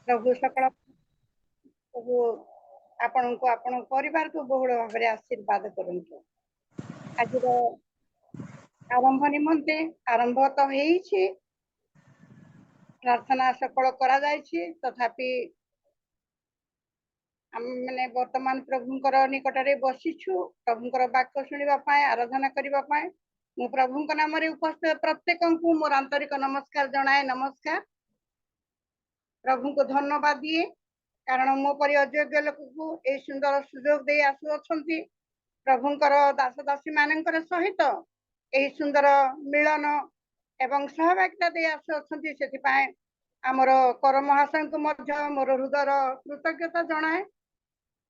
प्रभु सकल प्रभु आपण को आपण परिवार को बहुल भाव में आशीर्वाद करंतु। आज आरंभ निमंते आरंभ तो है प्रार्थना सकल करा जायछि तथापि आम मैंने वर्तमान प्रभुंकर निकटरे बसीछु प्रभुंकर वाक्य शुणा आराधना करने मु प्रभु नाम उपस्थित प्रत्येक को मोर आंतरिक नमस्कार जनाए। नमस्कार प्रभु को धन्यवाद दिए कारण मो परि अयोग्य लोक को ए सुंदर सुजोग दे आसुअछंती प्रभुंकर दास दासी मानकर सहित ए सुंदर मिलन एवं सहभागिता दे आसुअछंती सेतिपाए आमर कर महाशय को मध्य मोर हृदयर कृतज्ञता जनाए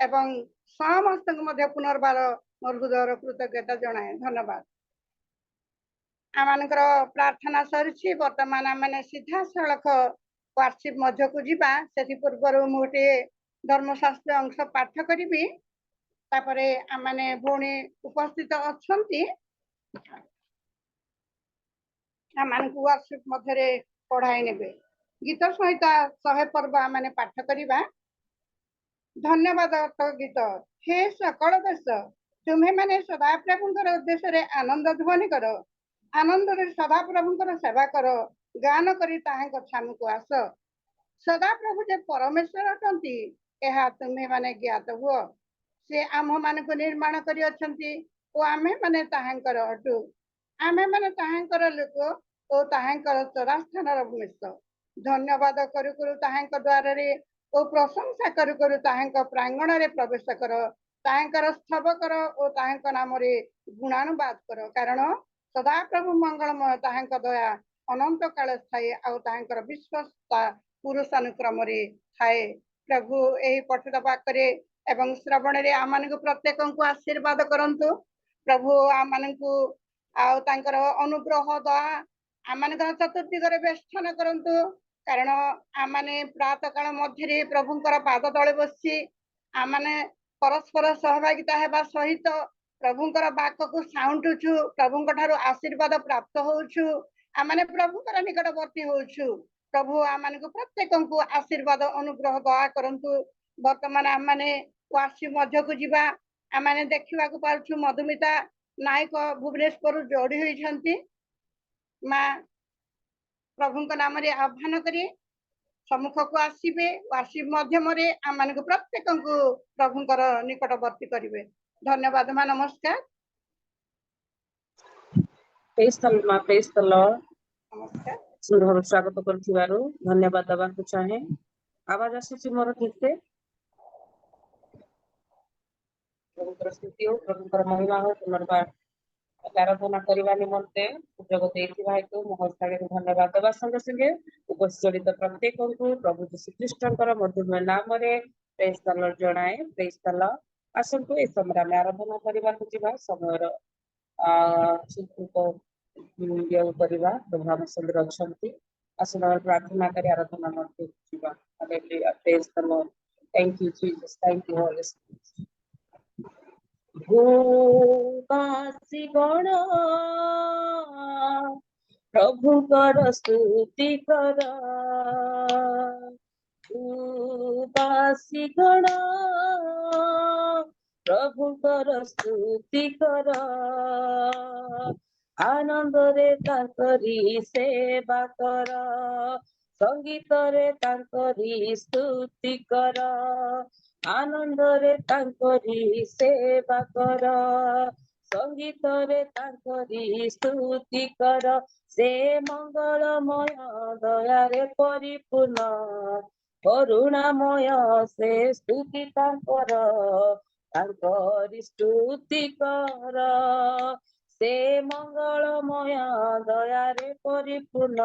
एवं समस्त को पुनर्बार मोर हृदयर कृतज्ञता जनाए। धन्यवाद। आम प्रार्थना सरी बर्तमान आम सीधा सड़क वार्षिप मध्य को जीवा से पूर्व मुझे धर्मशास्त्र अंश पाठ करी आम भौणी उपस्थित अच्छा आम वार्षिप मध्य पढ़ाई ने गीत सहित 100 पर्व आम पाठ करवा। धन्यवाद गीत हे सकल देश तुम्हें मैंने सदा प्रभुंकर उद्देश्य आनंद ध्वनि कर आनंद सदा प्रभुंकर सेवा कर गान करी छामु को आस सदा प्रभु जे परमेश्वर अटंती यह तुम्हें माने ज्ञात हुआ से आम मान को निर्माण करी अछंती ओ आमे माने ताहांकर अटु आमे माने ताहांकर लोक ओ ताहांकर चरा स्थान भूमिस्थ धन्यवाद करू करू ताहांक द्वार रे ओ प्रशंसा करू करू ताहांक प्रांगण रे प्रवेश कर ताहांकर स्तव कर ओ ताहांक नाम रे गुणानुवाद कर कारण सदा प्रभु मंगलमय ताहांक दया अनंत काल थाए आउ ताहांकर विश्वस्ता पुरुषानुक्रम रे थाए। प्रभु एही पठित वाक्य एवं श्रवण रे आम मानक प्रत्येक को आशीर्वाद करंतु प्रभु आम मानक आउ तांकर अनुग्रह दया आम मानकर चतुर्दिगरे बेष्टन करंतु कारण आम प्रातः काल मध्य प्रभुंकर पाद तले बसी आम परस्पर सहभागिता हेबा सहित प्रभुंकर वाक को साउंटुछु प्रभुंक ठारू आशीर्वाद प्राप्त होउछु आम प्रभुंकर निकटवर्ती होउछु प्रभु आम प्रत्येक को आशीर्वाद अनुग्रह दया करंतु। वर्तमान आम वार्षिक मध्य को जीवा आम देखा पार्छु मधुमिता नायक भुवनेश्वर जोड़ी होती माँ प्रभु नाम आह्वान करिए सम्मुख को आसबे वार्षिक माध्यम आम प्रत्येक को प्रभुंकर निकटवर्ती करेंगे। धन्यवाद माँ नमस्कार। नमस्कार सुंदर स्वागत कर धन्यवाद दबा चाहे आवाज आसी मोर ठीक से प्रभुंकर स्तुति हो प्रभुंकर महिमा हो पुनर्बार आराधना करने निमंते सुजोग देथिबा हेतु मो हस्तागे धन्यवाद दबा संगे संगे उपस्थित प्रत्येक को प्रभु यीशु ख्रीष्टंकर मधुमय नाम रे प्रेज द लॉर्ड जणाए। प्रेज द लॉर्ड आसंतु ए समय आम आराधना करबा को जीवा समय शिल्पी को वीडियो करबा प्रभु हम संग रखंती आसन प्रार्थना करी आराधना मध्य जीवा। Hallelujah praise the lord thank you Jesus thank you holy spirit. भूवासी गण प्रभुकर स्तुति कर भूवासी गण प्रभुकर स्तुति कर आनंद रे तांकरी सेवा कर संगीत रे तांकरी स्तुति कर आनंद रे तांकरी सेवा कर संगीत रे तांकरी स्तुति कर से मंगलमय दया रे परिपूर्ण करुणामय से स्तुति तांकर तांकरी स्तुति कर से मंगलमय दया रे परिपूर्ण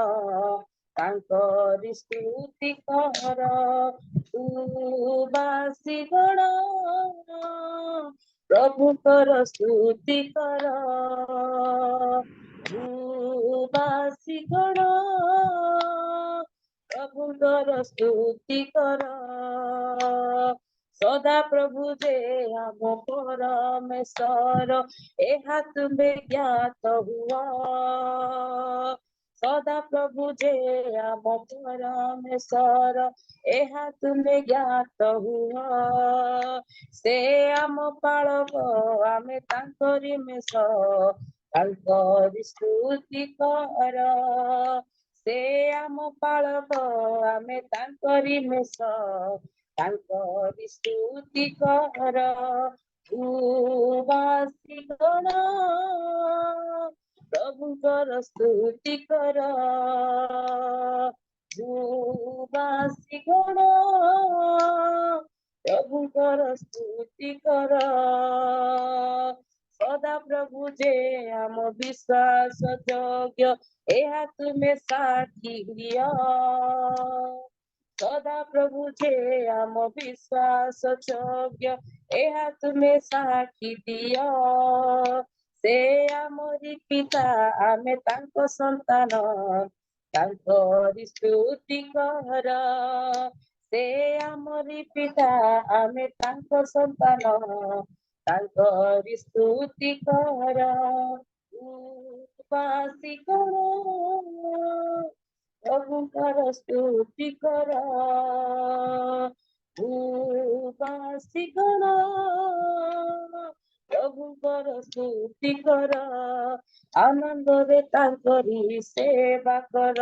तांकरी स्तुति कर भूवासी गण प्रभुकर स्तुति कर भूवासी गण प्रभुकर स्तुति कर सदा प्रभु जे आम परमेश्वर एहा तुम्हें ज्ञात हुआ ସଦା ପ୍ରଭୁ ଯେ ଆମ ପରମେଶ୍ୱର ଏହା ତୁମେ ଜ୍ଞାତ ହୁଅ। ସେ ଆମ ପାଳକ ଆମେ ତାଙ୍କରି ମେଷ ତାଙ୍କରି ସ୍ତୁତି କର। ସେ ଆମ ପାଳକ ଆମେ ତାଙ୍କରି ମେଷ ତାଙ୍କରି ସ୍ତୁତି କର। ଭୂବାସୀ ଗଣ ପ୍ରଭୁଙ୍କର ସ୍ତୁତି କର। ଭୂବାସୀ ଗଣ ପ୍ରଭୁଙ୍କର ସ୍ତୁତି କର। ସଦା ପ୍ରଭୁ ଯେ ଆମ ବିଶ୍ୱାସ ଯୋଗ୍ୟ ଏହା ତୁମେ ସାକ୍ଷୀ ଦିଅ। ସଦା ପ୍ରଭୁ ଯେ ଆମ ବିଶ୍ୱାସ ଯୋଗ୍ୟ ଏହା ତୁମେ ସାକ୍ଷୀ ଦିଅ। ସେ ଆମରି ପିତା ଆମେ ତାଙ୍କ ସନ୍ତାନ ତାଙ୍କରି ସ୍ତୁତି କର। ସେ ଆମରି ପିତା ଆମେ ତାଙ୍କ ସନ୍ତାନ ତାଙ୍କରି ସ୍ତୁତି କର। ଉପାସୀ କର ପ୍ରଭୁଙ୍କର ସ୍ତୁତି କର। ଉପାସୀ ଗଣ ପ୍ରଭୁଙ୍କର ସ୍ତୁତି କର। ଆନନ୍ଦରେ ତାଙ୍କରି ସେବା କର।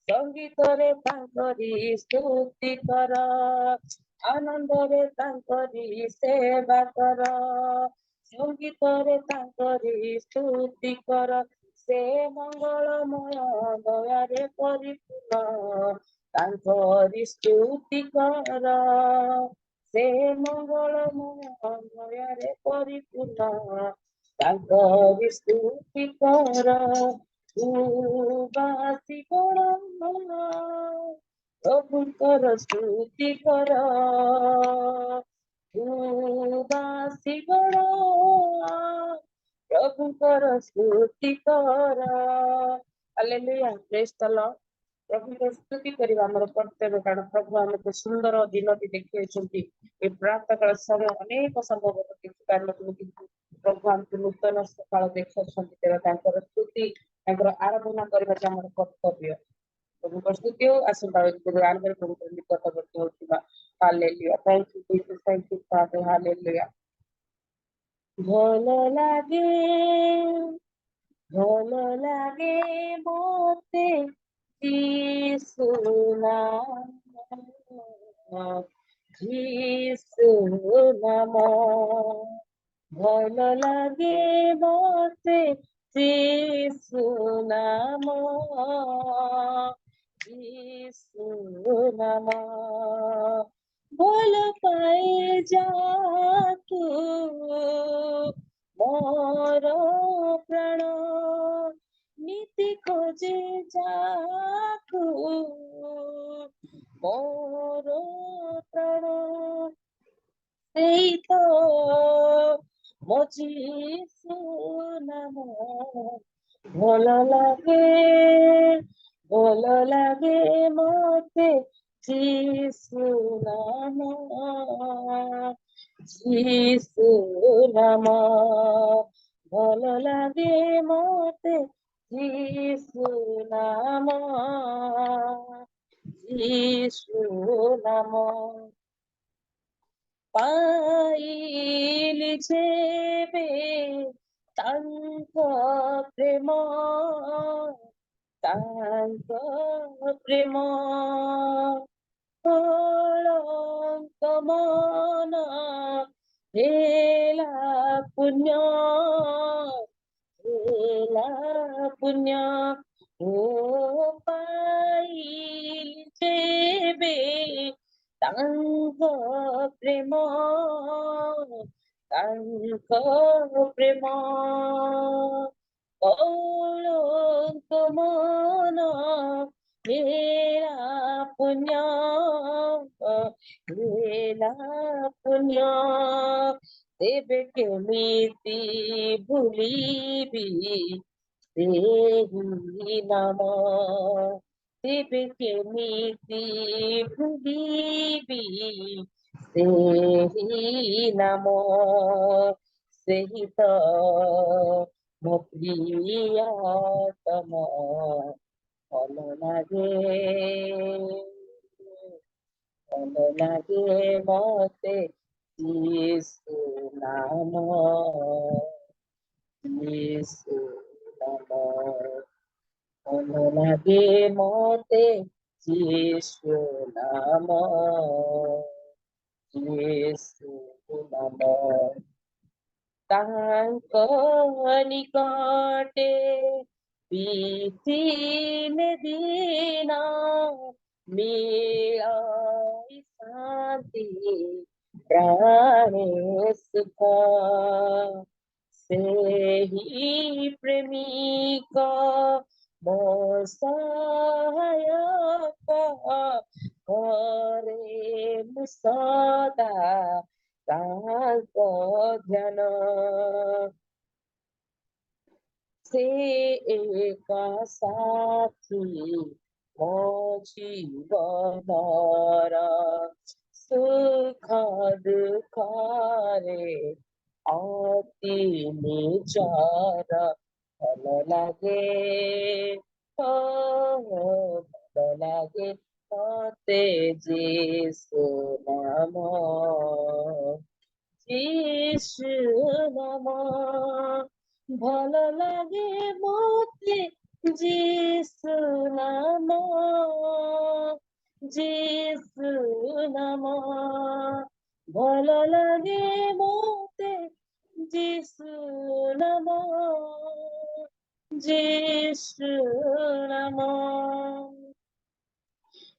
ସଙ୍ଗୀତରେ ତାଙ୍କରି ସ୍ତୁତି କର। ଆନନ୍ଦରେ ତାଙ୍କରି ସେବା କର। ସଙ୍ଗୀତରେ ତାଙ୍କରି ସ୍ତୁତି କର। ସେ ମଙ୍ଗଳମୟ ଦୟାରେ ପରିପୂର୍ଣ୍ଣ ତାଙ୍କରି ସ୍ତୁତି କର। ସେ ମଙ୍ଗଳମୟ ଦୟାରେ ପରିପୂର୍ଣ୍ଣ ତାଙ୍କରି ସ୍ତୁତି କର। ଉବାସୀ ଗଣ ପ୍ରଭୁଙ୍କର ସ୍ତୁତି କର। ଉବାସୀ ଗଣ ପ୍ରଭୁଙ୍କର ସ୍ତୁତି କର। ହାଲେଲୁୟା, ପ୍ରେଜ୍ ଦ ଲର୍ଡ। ପ୍ରଭୁଙ୍କ ସ୍ତୁତି କରିବା ଆମର କର୍ତ୍ତବ୍ୟ, କାରଣ ପ୍ରଭୁ ଆମକୁ ସୁନ୍ଦର ଦିନଟି ଦେଖେଇଛନ୍ତି। ଏ ପ୍ରାତଃ କାଳ ସମୟ ଅନେକ ସମ୍ଭବତଃ ଦେଖିପାରିନଥିବୁ, କିନ୍ତୁ ପ୍ରଭୁ ଆମକୁ ନୂତନ ସକାଳ ଦେଖାଉଛନ୍ତି। ତେବେ ତାଙ୍କର ସ୍ତୁତି ତାଙ୍କର ଆରାଧନା କରିବା ଯେ ଆମର କର୍ତ୍ତବ୍ୟ। ପ୍ରଭୁଙ୍କ ସ୍ତୁତି ହଉ। ଆସନ୍ତା ଆରମ୍ଭରେ ପ୍ରଭୁଙ୍କ ନିକଟବର୍ତ୍ତୀ ହଉଥିବା ହାଲେଲୁୟା। Thank you Jesus, thank you father, ହାଲେଲୁୟା। ଭଲ ଲାଗେ ମତେ ଯୀଶୁ ନାମ, ଯୀଶୁ ନାମ। ଭଲ ଲାଗେ ମତେ ଯୀଶୁ ନାମ, ଯୀଶୁ ନାମ। ଭଲ ପାଏ ଯାକୁ ମୋର ପ୍ରାଣ, ନୀତି ଖୋଜେ ଯାକୁ ମୋର ପ୍ରାଣ। ସେଇ ତ ମୋ ଯୀଶୁ ନାମ। ଭଲ ଲାଗେ ମତେ ଯୀଶୁ ନାମ, ଯୀଶୁ ନାମ। ଭଲ ଲାଗେ ମତେ ଯୀଶୁ ନାମ, ଯୀଶୁ ନାମ। ପାଇଲି ଯେବେ ତାଙ୍କ ପ୍ରେମ, ତାଙ୍କ ପ୍ରେମ। କଳଙ୍କ ମନ ହେଲା ପୁଣ୍ୟ, ହେଲା ପୁଣ୍ୟ। ଓ ପାଇଲି ଯେବେ ତାଙ୍କ ପ୍ରେମ, ତାଙ୍କ ପ୍ରେମ। କଳଙ୍କ ମନ ହେଲା ପୁଣ୍ୟ, ହେଲା ପୁଣ୍ୟ। ତେବେ କେମିତି ଭୁଲିବି ସେହି ନାମ, ତେବେ କେମିତି ଭୁଲିବି ସେହି ନାମ। ସେହି ତ ମୋ ପ୍ରିୟତମ ଭଲ ଲାଗେ ମତେ ଯୀଶୁ ନାମ ଯୀଶୁ ନାମ ଭଲ ଲାଗେ ମତେ ଯୀଶୁ ନାମ ଯୀଶୁ ନାମ ତାଙ୍କ ନିକଟେ ପ୍ରୀତିନେ ଦିନ ମିଳାଇ ଶାନ୍ତି ପ୍ରାଣେ ସୁଖ ସେହି ପ୍ରେମିକ ମୋ ସହାୟକ କରେ ମୁଁ ସଦା ତାଙ୍କ ଧ୍ୟାନ ସେ ଏକା ସାଥୀ ମୋ ଜୀବନର ସୁଖ ଦୁଃଖରେ ଅତି ନିଜର ଭଲ ଲାଗେ ଭଲ ଲାଗେ ମତେ ଯୀଶୁ ନାମ ଯୀଶୁ ନାମ ଭଲ ଲାଗେ ମତେ ଯୀଶୁ ନାମ ଯୀଶୁ ନାମ ଭଲ ଲାଗେ ମତେ ଯୀଶୁ ନାମ ଯୀଶୁ ନାମ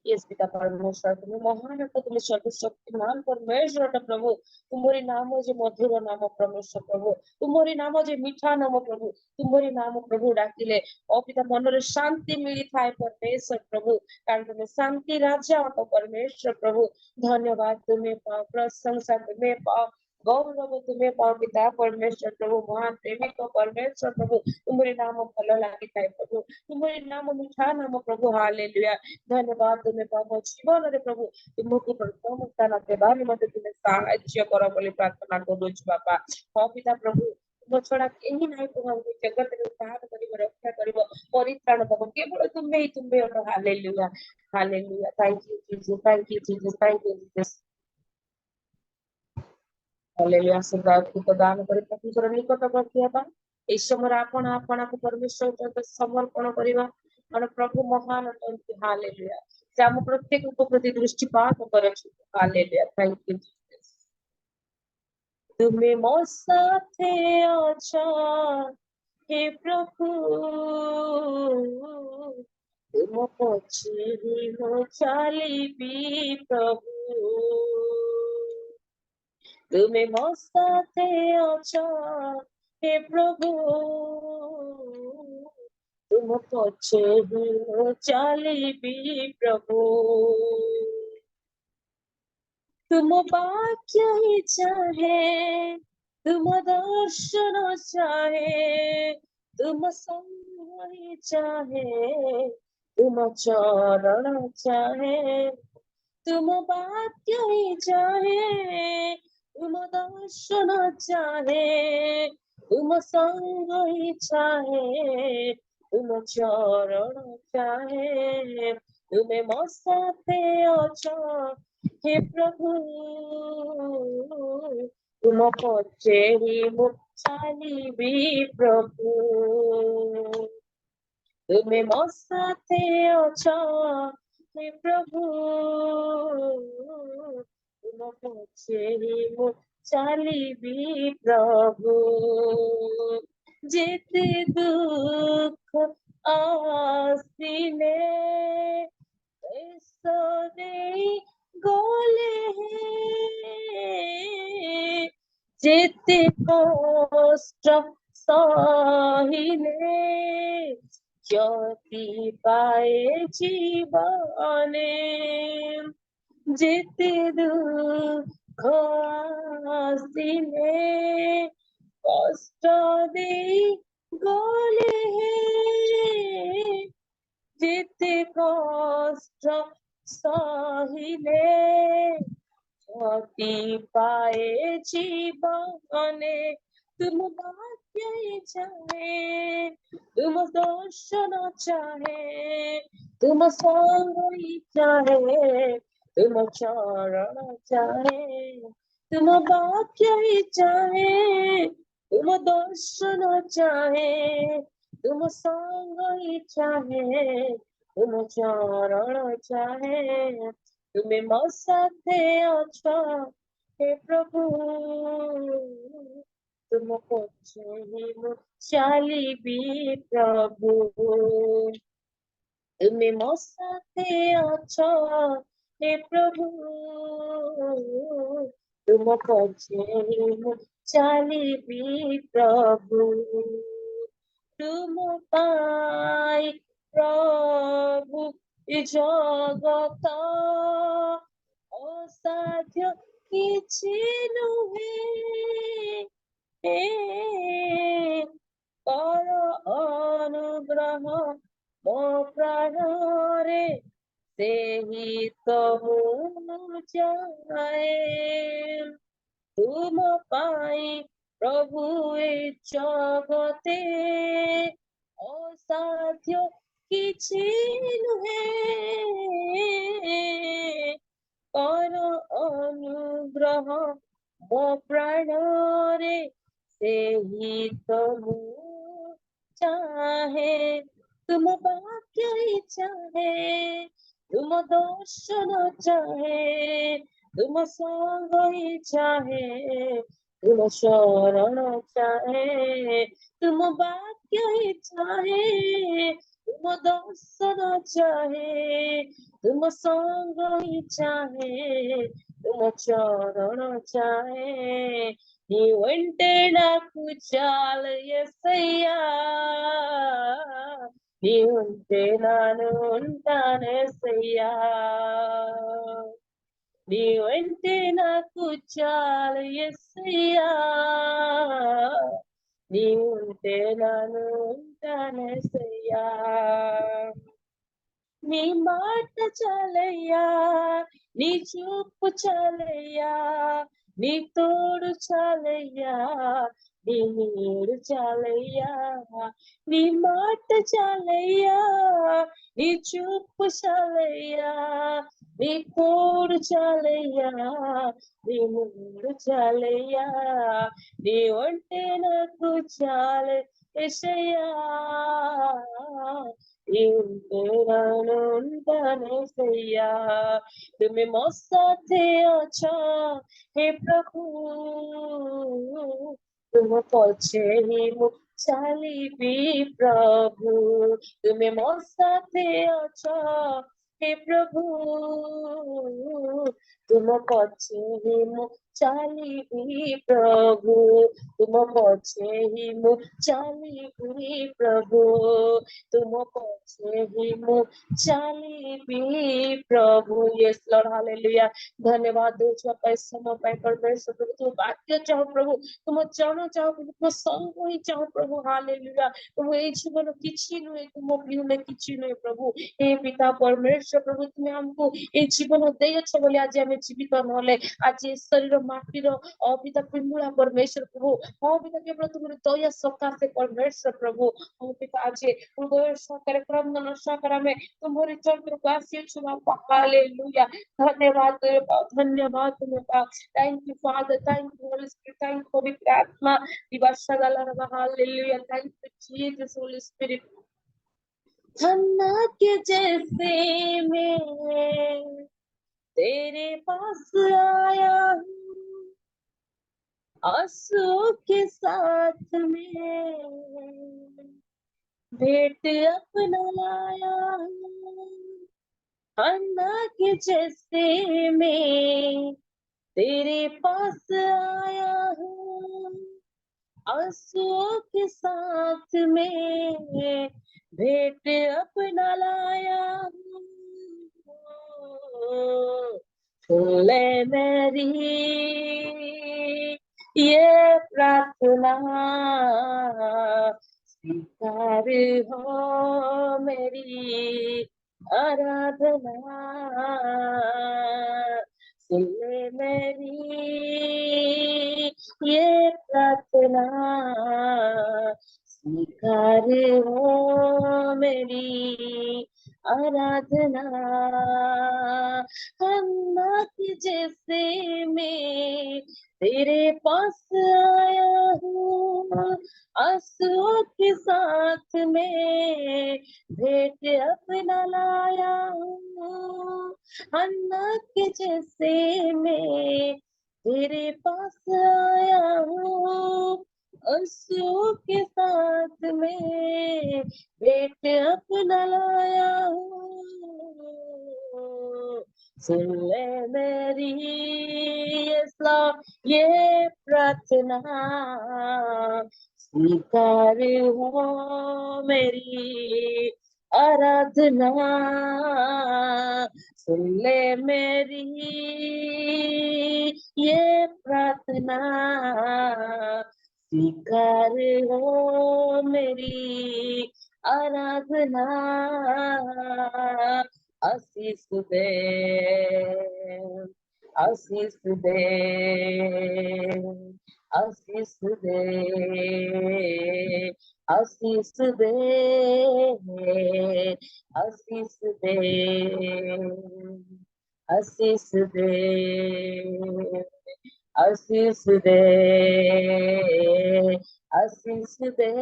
यस पिता परमेश्वर तुम्हें महान है तुम्हें सर्वशक्तिमान परमेश्वर है प्रभु तुम्हारी नाम जे मधुर नाम परमेश्वर प्रभु तुम्हारी नाम जे मीठा नाम प्रभु तुम्हारी नाम प्रभु डाकिले ओ पिता मन रे शांति मिली थाए परमेश्वर प्रभु कारण तुम्हें शांति राजा हो परमेश्वर प्रभु धन्यवाद तुम्हें पाओ प्रशंसा तुम्हें पाओ गौरव तुम्हें पाओ पिता परमेश्वर प्रभु महान प्रेमी को परमेश्वर प्रभु तुम्हारी नाम भल लगी थाए प्रभु तुम्हारी नाम मीठा नाम प्रभु हालेलुया धन्यवाद तुम्हें पाओ जीवन रे प्रभु तुमको प्रथम स्थान देवा निमंते तुम्हें साहाय्य करो बोली प्रार्थना करूछु बापा हो पिता प्रभु तुम छड़ा केही नाही प्रभु जगत रे उद्धार करिव रक्षा करिव परित्राण दब केवल तुम्हें ही तुम्हें हो hallelujah hallelujah thank you Jesus thank you Jesus thank you Jesus hallelujah सदा को दान करि परमेश्वर निकट बसिया एई समय आपण आपनको परमेश्वर सहित समर्पण करिवा और प्रभु महान अटंती हालेलुया से हम प्रत्येक प्रति दृष्टिपात करछु हालेलुया थैंक यू जीसस तुम्हें मो साथे अछा हे प्रभु तुम पछे मो चालिबी प्रभु तुम्हें मो साथे अछा हे प्रभु तुम पछे मो चालिबी प्रभु तुम वाक्य ही चाहे तुम दर्शन चाहे तुम संग ही चाहे तुम चरण चाहे तुम वाक्य ही चाहे तुम दर्शन चाहे तुम संग ही चाहे तुम चरण चाहे तुम्हें मो साथे अछा हे प्रभु तुम पछे ही मु चालिबी प्रभु तुम्हें मो साथे अछा हे प्रभु तुम पछे ही मु चालिबी प्रभु जेते दुख आसिले सदे गोले जेते कष्ट सहिले ज्योति पाए जीवने जेते दुख आसिले कष्ट दे गले जेते कष्ट सहिले ज्योति पाए जीवने तुम भाग्य चाहे, तुम दर्शन चाहे, तुम संग चाहे, तुम चरण चाहे, तुम भाग्य चाहे, तुम दर्शन चाहे, तुम संग चाहे, तुम चरण चाहे, तुम्हें ମୋ साथे ଅଛ हे प्रभु, तुम पछे ही ମୁଁ ଚାଲିବି प्रभु, तुम्हें ମୋ साथे ଅଛ हे प्रभु, तुम पछे ही ମୁଁ ଚାଲିବି प्रभु, तुम पाई प्रभु ए जगत असाध्य किछि नुहे, पर अनुग्रह मो प्राणरे सेहि तो मु जाए, तुम पाई प्रभु ए जगते असाध्य किछि नुहे, पर अनुग्रह मो प्राणरे सेहि तो मु चाहे, तुम भाग्य चाहे, तुम दर्शन चाहे, तुम संग चाहे, तुम शरण चाहे, तुम भाग्य चाहे, तुम दर्शन चाहे, तुम संग चाहे, तुम चरण चाहे, నీ వెంటే నాకు చాలు యేసయ్యా, నీ ఉంటే నాను ఉంటానేసయ్యా, నీ వెంటే నాకు చాలు యేసయ్యా, నీ ఉంటే నాను ఉంటానేసయ్యా, నీ మాట చాలయ్యా, నీ చూపు చాలయ్యా, నీ తోడు చాలయ్యా, నీ నీడు చాలయ్యా, నీ మాట చాలయ్యా, నీ చూపు చాలయ్యా, నీ తోడు చాలయ్యా, నీ నీడు చాలయ్యా, నీ ఒంటే నాకు చాలు యేసయ్యా, तुम्हें ମୋ साथे ଅଛ हे प्रभु, तुम पछे ही ମୁଁ ଚାଲିବି प्रभु, तुम्हें ମୋ साथे ଅଛ हे प्रभु, तुम पछे ही ମୁଁ ଚାଲିବି प्रभु, तुम पछे ही ମୁଁ ଚାଲିବି प्रभु, तुम पछे ही ମୁଁ ଚାଲିବି प्रभु। यस लॉर्ड हालेलुया, धन्यवाद दौछु आपा समय पाई परमेश्वर प्रभु, तुम वाक्य चाहो प्रभु, तुम चरण चाहो प्रभु, तुम संग ही चाहो प्रभु हालेलुया, प्रभु ए जीवन किछि नुहे, तुम बिहुने किछि नुहे प्रभु, हे पिता परमेश्वर प्रभु, तुम हमको ए जीवन देयछ बोली आज आमे जीवित नहले, आज ए शरीर माटीर पिता पिमुला परमेश्वर प्रभु, हो पिता केवल तुम दया सकाशे परमेश्वर प्रभु, हो पिता आज हृदय सहकारे क्रंदन सहकारे में तुम्हारे चरण को आसीछु बापा हालेलुया, धन्यवाद धन्यवाद बापा, thank you father, thank you holy spirit, thank you पवित्र आत्मा दिवाशदाला hallelujah, thank you Jesus holy spirit, Hannah के जैसे मैं तेरे पास आया हूँ, आंसू के साथ में भेंट अपना लाया हूँ, हन्ना के जैसे मैं तेरे पास आया हूँ, आंसुओं के साथ में भेंट अपना लाया हूँ, सुन ले मेरी ये प्रार्थना, स्वीकार हो मेरी आराधना, सुन ले मेरी ये प्रार्थना, प्रार्थना स्वीकार हो मेरी आराधना। अन्ना की जैसे मैं तेरे पास आया हूँ, आंसुओं के साथ में भेंट अपना लाया हूँ। अन्ना के जैसे मैं तेरे पास आया हूँ, आंसुओं के साथ में भेंट अपना लाया हूँ। सुन ले मेरी ये प्रार्थना, स्वीकार हो मेरी आराधना। सुन ले मेरी ये प्रार्थना, स्वीकार हो मेरी आराधना। आशीष दे, आशीष दे, आशीष दे, आशीष दे, आशीष दे, आशीष दे, आशीष दे, आशीष दे।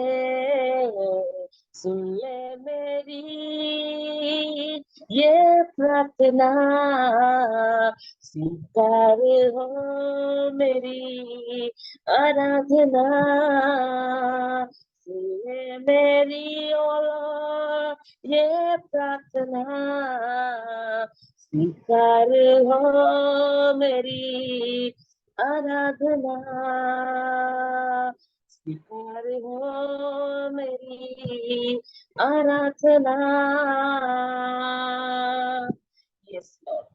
सुन ले मेरी ये प्रार्थना, स्वीकार हो मेरी आराधना। सुन ले मेरी ये प्रार्थना, स्वीकार हो मेरी आराधना। स्वीकार हो मेरी आराधना। Yes Lord,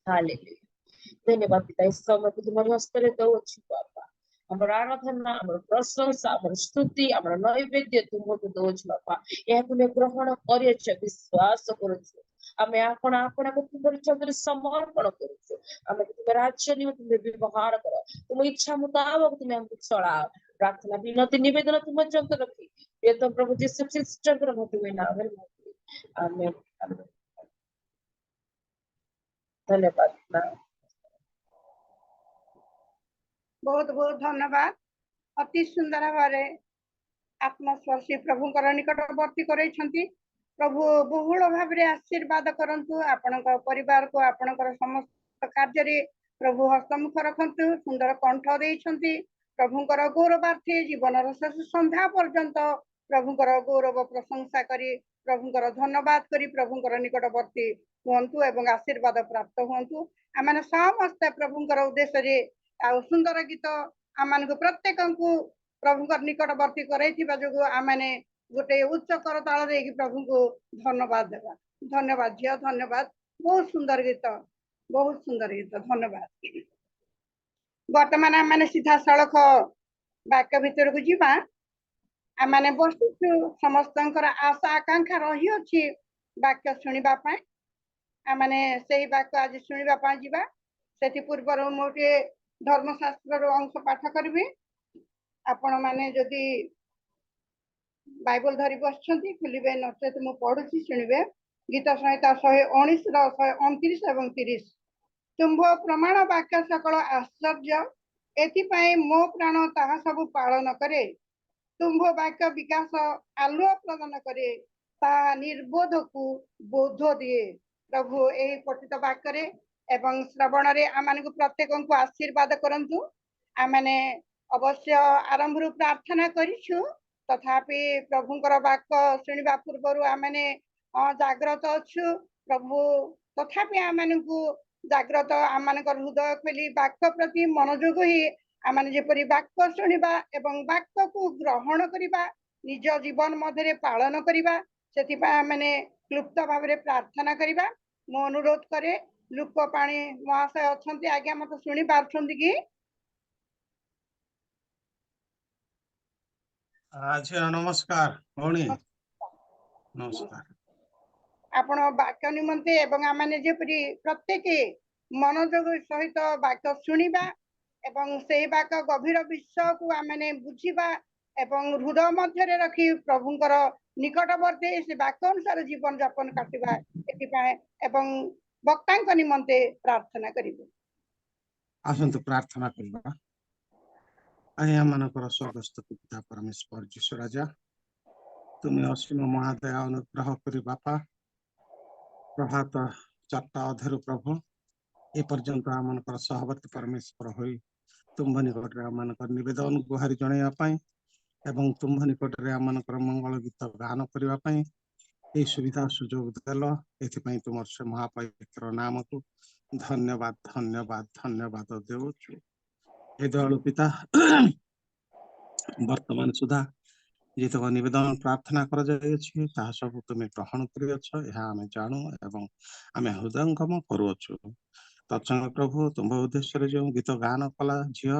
hallelujah. धन्यवाद पिता, इस समय तुम्हारे हस्तरे दउछु बापा। हमर आराधना, हमर प्रशंसा, हमर स्तुति, हमर नैवेद्य तुमको दउछु बापा। या तुमे ग्रहण करियछ, विश्वास करूछु। आमे आपण आपण को तुमर चंद्र समर्पण करूछु। आमे तुम राज्य निमित्त तुम व्यवहार करो, तुम इच्छा मुताबिक तुम हमको चलाओ। प्रार्थना विनती निवेदन तुम चंद्र रखी, ये तो प्रभु यीशु ख्रीष्ट चंद्र होते हुए नाम में। आमेन, आमेन। धन्यवाद। बहुत बहुत धन्यवाद। अति सुंदर भावे आत्मस्पर्शी प्रभुंकर निकटवर्ती करैछंती। प्रभु बहुल भाव में आशीर्वाद करंतु, आपणक परिवार को आपणकर समस्त कार्य प्रभु हस्तमुख रखंतु। सुंदर कंठ देइछंती, प्रभुंकर गौरवार्थी जीवन शेष संध्या पर्यंत प्रभुंकर गौरव प्रशंसा करी, प्रभुंकर धन्यवाद करी प्रभुंकर निकटवर्ती हुंतु एवं आशीर्वाद प्राप्त हुंतु। आमने समस्त प्रभुंकर उद्देश्य आ सुंदर गीत आम प्रत्येक को प्रभुंकर निकटवर्ती करैथिबा जोगु आमने गोटे उच्च करताल देकी प्रभु को धन्यवाद देवा। धन्यवाद झिया, धन्यवाद। बहुत सुंदर गीत, बहुत सुंदर गीत, धन्यवाद। वर्तमान आम सीधा सड़क वाक्य भितर को जीवा। आम बसुचु, समस्त आशा आकांक्षा रही अछि वाक्य शुणा। आम से वाक्य आज शुणा जीवा। से पूर्व मोटे धर्मशास्त्र अंश पाठ करी। आपण मैंने जदि बाइबल धरी बस खोलिए, नचेत मु पढ़ुची शुणिबे। गीत संहिता 119 129 और 30। तुम्भ प्रमाण वाक्य सकल आश्चर्य, एथिपाई मो प्राण ताहा सब पालन करे। तुम्भ वाक्य विकास आलुआ प्रदान करे, ता निर्बोध को बोध दिए। प्रभु यही पठित वाक्य एवं श्रवण रे आमान को प्रत्येक को आशीर्वाद करंतु। आमने अवश्य आरंभ प्रार्थना करिछु, तथापि प्रभुंकर वाक्य शुणा पूर्व आमने जाग्रत अच्छु। प्रभु तथापि आम को जाग्रत आम हृदय खोली वाक्य प्रति मनोयोग ही आम जेपरी वाक्य शुणा एवं वाक्य को ग्रहण करवा, निज जीवन मध्य पालन करवा, से आमने क्लुप्त भाव में प्रार्थना करवा। मु अनुरोध करे, लुकपाणी महाशय अच्छा आज्ञा मत शुणी पार्थ कि? अच्छा, नमस्कार भौणी, नमस्कार। आपण वाक्य निमंते एवं आम जेपरी प्रत्येक मनोयोग सहित वाक्य शुणा ଏବଂ ସେଇ ବାକ ଗଭୀର ବିଷୟକୁ ଆମେ ବୁଝିବା ଏବଂ ହୃଦୟ ମଧ୍ୟରେ ରଖି ପ୍ରଭୁଙ୍କର ନିକଟବର୍ତ୍ତୀ ସେ ବାକ ଅନୁସାରେ ଜୀବନ ଯାପନ କାଟିବା ଏଥିପାଇଁ ଏବଂ ବକ୍ତାଙ୍କ ନିମନ୍ତେ ପ୍ରାର୍ଥନା କରିବୁ। ଆସନ୍ତୁ ପ୍ରାର୍ଥନା କରିବା। ଆଜ୍ଞା ମାନଙ୍କର ସ୍ୱର୍ଗସ୍ଥ ପିତା ପରମେଶ୍ୱର ଯୀଶୁ ରାଜା, ତୁମେ ଅସୀମ ମହାଦୟା ଅନୁଗ୍ରହ କରି ବାପା ପ୍ରଭାତ 4ଟା ଅଧେରୁ ପ୍ରଭୁ ଏପର୍ଯ୍ୟନ୍ତ ଆମମାନଙ୍କର ସହବର୍ତ୍ତୀ ପରମେଶ୍ୱର ହୋଇ ତୁମ୍ଭ ନିକଟରେ ଆମମାନଙ୍କର ନିବେଦନ ଗୁହାରି ଜଣାଇବା ପାଇଁ ଏବଂ ତୁମ୍ଭ ନିକଟରେ ଆମମାନଙ୍କର ମଙ୍ଗଳ ଗୀତ ଗାନ କରିବା ପାଇଁ এই ସୁବିଧା ସୁଯୋଗ ଦେଲ, ଏଥିପାଇଁ ତୁମର ସେ ମହାପବିତ୍ର ନାମକୁ ଧନ୍ୟବାଦ ଧନ୍ୟବାଦ ଧନ୍ୟବାଦ ଦେଉଛୁ। ଏ ଦୟାଳୁ ପିତା ବର୍ତ୍ତମାନ ସୁଦ୍ଧା ଯେତେକ ନିବେଦନ ପ୍ରାର୍ଥନା କରାଯାଇଅଛି ତାହା ସବୁ ତୁମେ ଗ୍ରହଣ କରିଅଛ, ଏହା ଆମେ ଜାଣୁ ଏବଂ ଆମେ ହୃଦୟଙ୍ଗମ କରୁଅଛୁ। ତତ୍ସଙ୍ଗେ ପ୍ରଭୁ ତୁମ୍ଭ ଉଦ୍ଦେଶ୍ୟରେ ଯେଉଁ ଗୀତ ଗାନ କଲା ଝିଅ,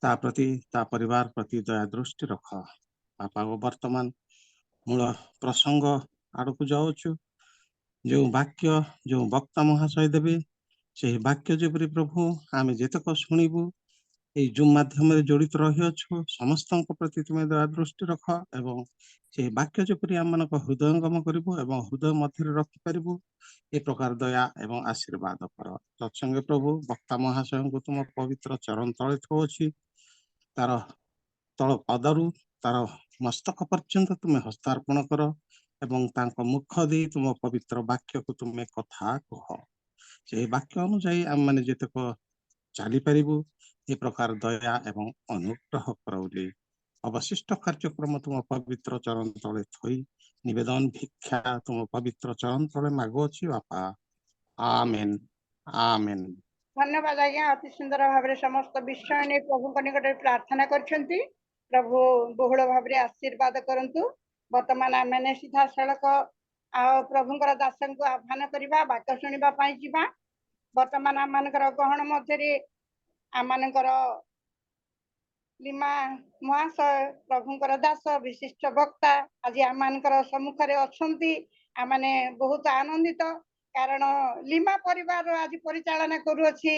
ତା ପ୍ରତି ତା ପରିବାର ପ୍ରତି ଦୟା ଦୃଷ୍ଟି ରଖ ବାପା। ବର୍ତ୍ତମାନ ମୂଳ ପ୍ରସଙ୍ଗ ଆଡ଼କୁ ଯାଉଛୁ। ଯେଉଁ ବାକ୍ୟ ଯେଉଁ ବକ୍ତା ମହାଶୟ ଦେବେ ସେହି ବାକ୍ୟ ଯେପରି ପ୍ରଭୁ ଆମେ ଯେତେକ ଶୁଣିବୁ এই ଜୁମ୍ ମାଧ୍ୟମରେ ଜଡ଼ିତ ରହିଅଛୁ ସମସ୍ତଙ୍କ ପ୍ରତି ତୁମେ ଦୟା ଦୃଷ୍ଟି ରଖ ଏବଂ ସେହି ବାକ୍ୟ ଯେପରି ଆମମାନଙ୍କ ହୃଦୟଙ୍ଗମ କରିବୁ ଏବଂ ହୃଦୟ ମଧ୍ୟରେ ରଖିପାରିବୁ ଏ ପ୍ରକାର ଦୟା ଏବଂ ଆଶୀର୍ବାଦ କର। ତତ୍ସଙ୍ଗେ ପ୍ରଭୁ ବକ୍ତା ମହାଶୟଙ୍କୁ ତୁମ ପବିତ୍ର ଚରଣ ତଳେ ଥଉଅଛି, ତାର ତଳ ପଦରୁ ତାର ମସ୍ତକ ପର୍ଯ୍ୟନ୍ତ ତୁମେ ହସ୍ତାର୍ପଣ କର ଏବଂ ତାଙ୍କ ମୁଖ ଦେଇ ତୁମ ପବିତ୍ର ବାକ୍ୟକୁ ତୁମେ କଥା କୁହ। ସେହି ବାକ୍ୟ ଅନୁଯାୟୀ ଆମମାନେ ଯେତେକ ଚାଲିପାରିବୁ ଏ ପ୍ରକାର ଦୟା ଏବଂ ଅନୁଗ୍ରହ କର ବୋଲି ଅବଶିଷ୍ଟ କାର୍ଯ୍ୟକ୍ରମ ତୁମ ପବିତ୍ର ଚରଣ ତଳେ ଥୋଇ ନିବେଦନ ଭିକ୍ଷା ତୁମ ପବିତ୍ର ଚରଣ ତଳେ ମାଗୁଅଛି ବାପା। ଆମେନ୍ ଆମେନ୍। ଧନ୍ୟବାଦ ଆଜ୍ଞା, ଅତି ସୁନ୍ଦର ଭାବରେ ସମସ୍ତ ବିଷୟ ନେଇ ପ୍ରଭୁଙ୍କ ନିକଟରେ ପ୍ରାର୍ଥନା କରିଛନ୍ତି। ପ୍ରଭୁ ବହୁଳ ଭାବରେ ଆଶୀର୍ବାଦ କରନ୍ତୁ। ବର୍ତ୍ତମାନ ଆମେ ସିଧାସଳଖ ଆଉ ପ୍ରଭୁଙ୍କର ଦାସଙ୍କୁ ଆହ୍ୱାନ କରିବା ବାକ୍ୟ ଶୁଣିବା ପାଇଁ ଯିବା। ବର୍ତ୍ତମାନ ଆମମାନଙ୍କର ଗହଣ ମଧ୍ୟରେ ଆମମାନଙ୍କର ଲିମା ମହାଶୟ ପ୍ରଭୁଙ୍କର ଦାସ ବିଶିଷ୍ଟ ବକ୍ତା ଆଜି ଆମମାନଙ୍କର ସମ୍ମୁଖରେ ଅଛନ୍ତି। ଆମମାନେ ବହୁତ ଆନନ୍ଦିତ କାରଣ ଲିମା ପରିବାର ଆଜି ପରିଚାଳନା କରୁଅଛି।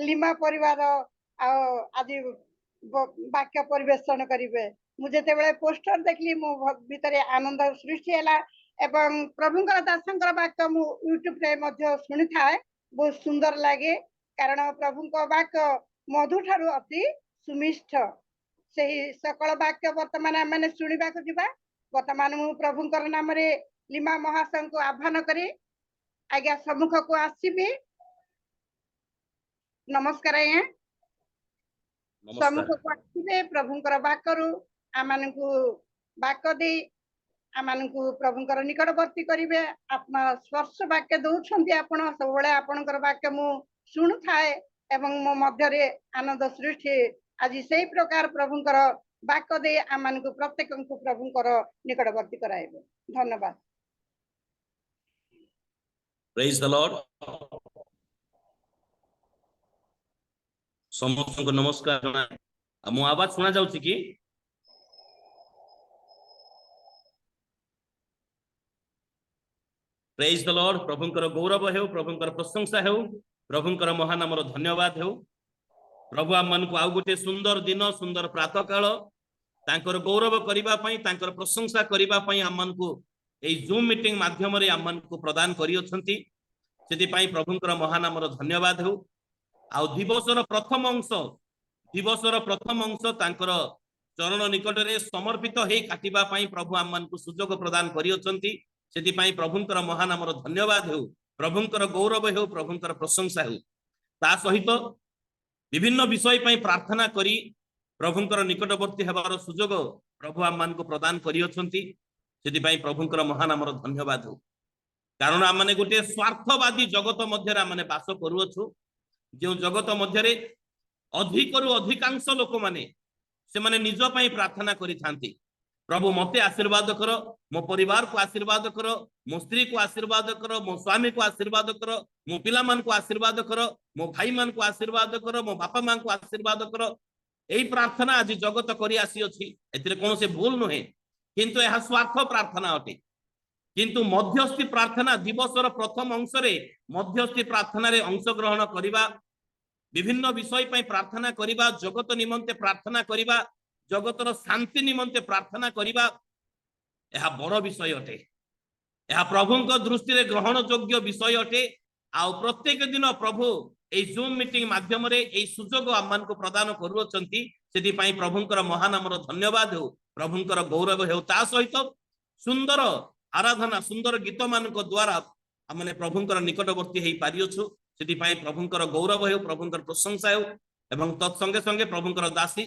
ଲିମା ପରିବାର ଆଉ ଆଜି ବାକ୍ୟ ପରିବେଷଣ କରିବେ। ମୁଁ ଯେତେବେଳେ ପୋଷ୍ଟର ଦେଖିଲି ମୋ ଭିତରେ ଆନନ୍ଦ ସୃଷ୍ଟି ହେଲା ଏବଂ ପ୍ରଭୁଙ୍କର ଦାସଙ୍କର ବାକ୍ୟ ମୁଁ ୟୁଟ୍ୟୁବରେ ମଧ୍ୟ ଶୁଣିଥାଏ, ବହୁତ ସୁନ୍ଦର ଲାଗେ କାରଣ ପ୍ରଭୁଙ୍କ ବାକ୍ୟ ମଧୁ ଠାରୁ ଅତି ସୁମିଷ୍ଠ। ସେହି ସକଳ ବାକ୍ୟ ବର୍ତ୍ତମାନ ଆମେ ଶୁଣିବାକୁ ଯିବା। ବର୍ତ୍ତମାନ ମୁଁ ପ୍ରଭୁଙ୍କର ନାମରେ ଲିମା ମହାଶୟଙ୍କୁ ଆହ୍ୱାନ କରି ଆଜ୍ଞା ସମ୍ମୁଖକୁ ଆସିବି। ନମସ୍କାର ଆଜ୍ଞା, ସମ୍ମୁଖକୁ ଆସିବେ ପ୍ରଭୁଙ୍କର ବାକ୍ୟରୁ ଆମମାନଙ୍କୁ ବାକ୍ୟ ଦେଇ ଆମମାନଙ୍କୁ ପ୍ରଭୁଙ୍କର ନିକଟବର୍ତ୍ତୀ କରିବେ। ଆତ୍ମା ସ୍ପର୍ଶ ବାକ୍ୟ ଦଉଛନ୍ତି ଆପଣ, ସବୁବେଳେ ଆପଣଙ୍କର ବାକ୍ୟ ମୁଁ ଶୁଣୁଥାଏ ଏବଂ ମୋ ମଧ୍ୟରେ ଆନନ୍ଦ ସୃଷ୍ଟି। ଆଜି ସେଇ ପ୍ରକାର ପ୍ରଭୁଙ୍କର ବାକ୍ୟ ଦେଇ ଆମମାନଙ୍କୁ ପ୍ରତ୍ୟେକଙ୍କୁ ପ୍ରଭୁଙ୍କର ନିକଟବର୍ତ୍ତୀ କରାଇବେ। ଧନ୍ୟବାଦ। ପ୍ରେଜ୍ ଦ ଲର୍ଡ। ସମସ୍ତଙ୍କୁ ନମସ୍କାର। ମୋ ଆବାଜ ଶୁଣା ଯାଉଛି କି? ପ୍ରେଜ୍ ଦ ଲର୍ଡ। ପ୍ରଭୁଙ୍କର ଗୌରବ ହେଉ, ପ୍ରଭୁଙ୍କର ପ୍ରଶଂସା ହେଉ, ପ୍ରଭୁଙ୍କର ମହାନାମର ଧନ୍ୟବାଦ ହେଉ। ପ୍ରଭୁ ଆମମାନଙ୍କୁ ଆଉ ଗୋଟେ ସୁନ୍ଦର ଦିନ, ସୁନ୍ଦର ପ୍ରାତଃ କାଳ ତାଙ୍କର ଗୌରବ କରିବା ପାଇଁ, ତାଙ୍କର ପ୍ରଶଂସା କରିବା ପାଇଁ ଆମମାନଙ୍କୁ এই ଜୁମ୍ ମିଟିଂ ମାଧ୍ୟମରେ ଆମମାନଙ୍କୁ ପ୍ରଦାନ କରିଅଛନ୍ତି। ସେଥିପାଇଁ ପ୍ରଭୁଙ୍କର ମହାନାମର ଧନ୍ୟବାଦ ହେଉ। ଆଉ ଦିବସର ପ୍ରଥମ ଅଂଶ ତାଙ୍କର ଚରଣ ନିକଟରେ ସମର୍ପିତ ହେଇ କାଟିବା ପାଇଁ ପ୍ରଭୁ ଆମମାନଙ୍କୁ ସୁଯୋଗ ପ୍ରଦାନ କରିଅଛନ୍ତି। ସେଥିପାଇଁ ପ୍ରଭୁଙ୍କର ମହାନାମର ଧନ୍ୟବାଦ ହେଉ, ପ୍ରଭୁଙ୍କର ଗୌରବ ହେଉ, ପ୍ରଭୁଙ୍କର ପ୍ରଶଂସା ହେଉ। ତା ସହିତ ବିଭିନ୍ନ ବିଷୟ ପାଇଁ ପ୍ରାର୍ଥନା କରି ପ୍ରଭୁଙ୍କର ନିକଟବର୍ତ୍ତୀ ହେବାର ସୁଯୋଗ ପ୍ରଭୁ ଆମମାନଙ୍କୁ ପ୍ରଦାନ କରିଅଛନ୍ତି। ସେଥିପାଇଁ ପ୍ରଭୁଙ୍କର ମହାନାମର ଧନ୍ୟବାଦ ହେଉ। କାରଣ ଆମେ ଗୋଟେ ସ୍ୱାର୍ଥବାଦୀ ଜଗତ ମଧ୍ୟରେ ଆମେ ବାସ କରୁଅଛୁ, ଯେଉଁ ଜଗତ ମଧ୍ୟରେ ଅଧିକରୁ ଅଧିକାଂଶ ଲୋକମାନେ ସେମାନେ ନିଜ ପାଇଁ ପ୍ରାର୍ଥନା କରିଥାନ୍ତି। ପ୍ରଭୁ ମତେ ଆଶୀର୍ବାଦ କର, ମୋ ପରିବାରକୁ ଆଶୀର୍ବାଦ କର, ମୋ ସ୍ତ୍ରୀକୁ ଆଶୀର୍ବାଦ କର, ମୋ ସ୍ୱାମୀକୁ ଆଶୀର୍ବାଦ କର, ମୋ ପିଲାମାନଙ୍କୁ ଆଶୀର୍ବାଦ କର, ମୋ ଭାଇମାନଙ୍କୁ ଆଶୀର୍ବାଦ କର, ମୋ ବାପା ମାଙ୍କୁ ଆଶୀର୍ବାଦ କର। এই ପ୍ରାର୍ଥନା ଆଜି ଜଗତ କରି ଆସିଅଛି, ଏଥିରେ କୌଣସି ଭୁଲ ନୁହେଁ, କିନ୍ତୁ ଏହା ସ୍ୱାର୍ଥ ପ୍ରାର୍ଥନା ଅଟେ। କିନ୍ତୁ ମଧ୍ୟସ୍ଥି ପ୍ରାର୍ଥନା ଦିବସର ପ୍ରଥମ ଅଂଶରେ ମଧ୍ୟସ୍ଥି ପ୍ରାର୍ଥନାରେ ଅଂଶଗ୍ରହଣ କରିବା विभिन्न विषय पर प्रार्थना करिबा, जगत निमंते प्रार्थना करिबा, जगतर शांति निमंते प्रार्थना करिबा यह बड़ विषय अटे। यह प्रभुଙ୍କ दृष्टि ग्रहण योग्य विषय अटे। आ प्रत्येक दिन प्रभु ए जूम मीटिंग माध्यम रे ए सुजोग आमान को प्रदान करूछंती, सेति पई प्रभुଙ୍କର महान नामर धन्यवाद हो, प्रभुଙ୍କର गौरव हो। ता सहित सुंदर आराधना, सुंदर गीत मान को द्वारा हमने प्रभुଙ୍କର निकटवर्ती हेई पारियोछु, सेति पई प्रभुଙ୍କର गौरव हो, प्रभुଙ୍କର प्रशंसा हो। एवं तत्संगे संगे प्रभुଙ୍କର दासी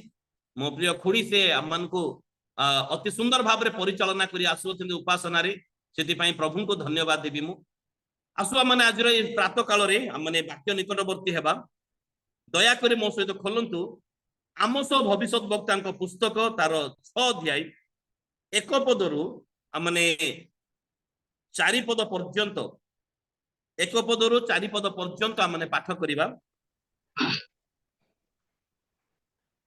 मो प्रिय खुड़ी से आमान को अति सुंदर भाव रे परिचालना करी आसुछंती उपासना रे, सेति पई प्रभु को धन्यवाद देबी मु। आसुआ माने आज प्रातः काल रे माने वाक्य निकटवर्ती हेबा। दया करी मो सहित खोलंतु आमोस भविष्यत वक्ता पुस्तक तार 6 अध्याय 1 पदरु माने 4 पद पर्यंत, 1 पदरु 4 पद पर्यंत माने पाठ करिबा।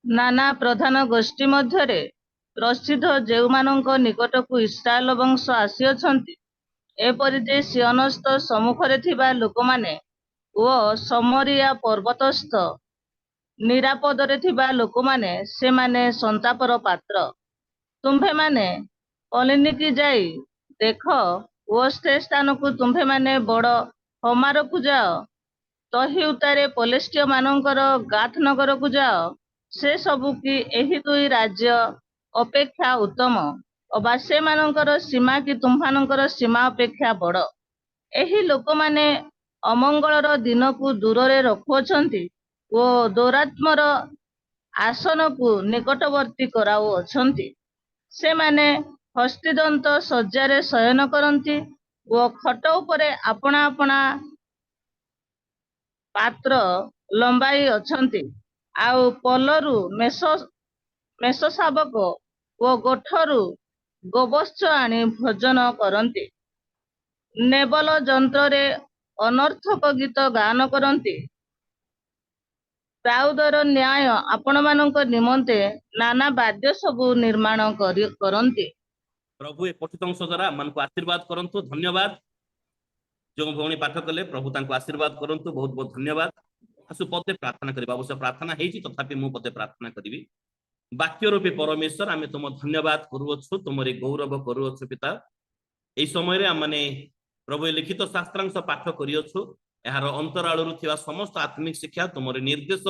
नाना प्रधान गोष्ठी मध्यरे प्रसिद्ध जेउमानंक निकटकु इस्राएल वंश आसीअछंती, एपरि जे सियनस्थ सम्मुखरे थिबा लोकमाने ओ समरिया पर्वतस्थ निरापदरे थिबा लोकमाने सेमाने संतापर पात्र। तुम्भे माने पलिनिकी जाई देख ओ से स्थान को तुम्भे माने बड़ हमार को जाओ, तही उतारे पलेस्टिय मानकर गाथ नगर को जाओ, से सबु की एही दुई राज्य अपेक्षा उत्तम, अबा से मानकर सीमा की तुम्हानकर सीमा अपेक्षा बड़। एही लोक माने अमंगलर दिन को दूर रे रखुअछंती ओ दौरात्मर आसन को निकटवर्ती कराउअछंती। से माने हस्तिदंत शय्यारे शयन करंती ओ खट उपरे अपना अपना पात्र लंबाई अछंती। आउ पलरु मेष शावक ओ गोठरू गोबश्च आनी भोजन करंती। नेबल जंत्र रे अनर्थक गीत गान करंती। दाऊदर न्याय आपण मानक निमंते नाना वाद्य सबु निर्माण करंती। प्रभु ए पठित अंश द्वारा मन को आशीर्वाद करंतु। धन्यवाद। जो भौणी पाठ कले प्रभु तांको आशीर्वाद करंतु। बहुत बहुत धन्यवाद। आसु पदे प्रार्थना करिबा। अवश्य प्रार्थना हेची, तथापि मु पदे प्रार्थना करिबी। वाक्य रूपी परमेश्वर आमे तुम धन्यवाद करूछु, तुमरे गौरव करूछु पिता। एई समय रे आमने प्रभु लिखित शास्त्रांश पाठ करियोछु। एहार अंतराळरु थिबा समस्त आत्मिक शिक्षा तुमरे निर्देश,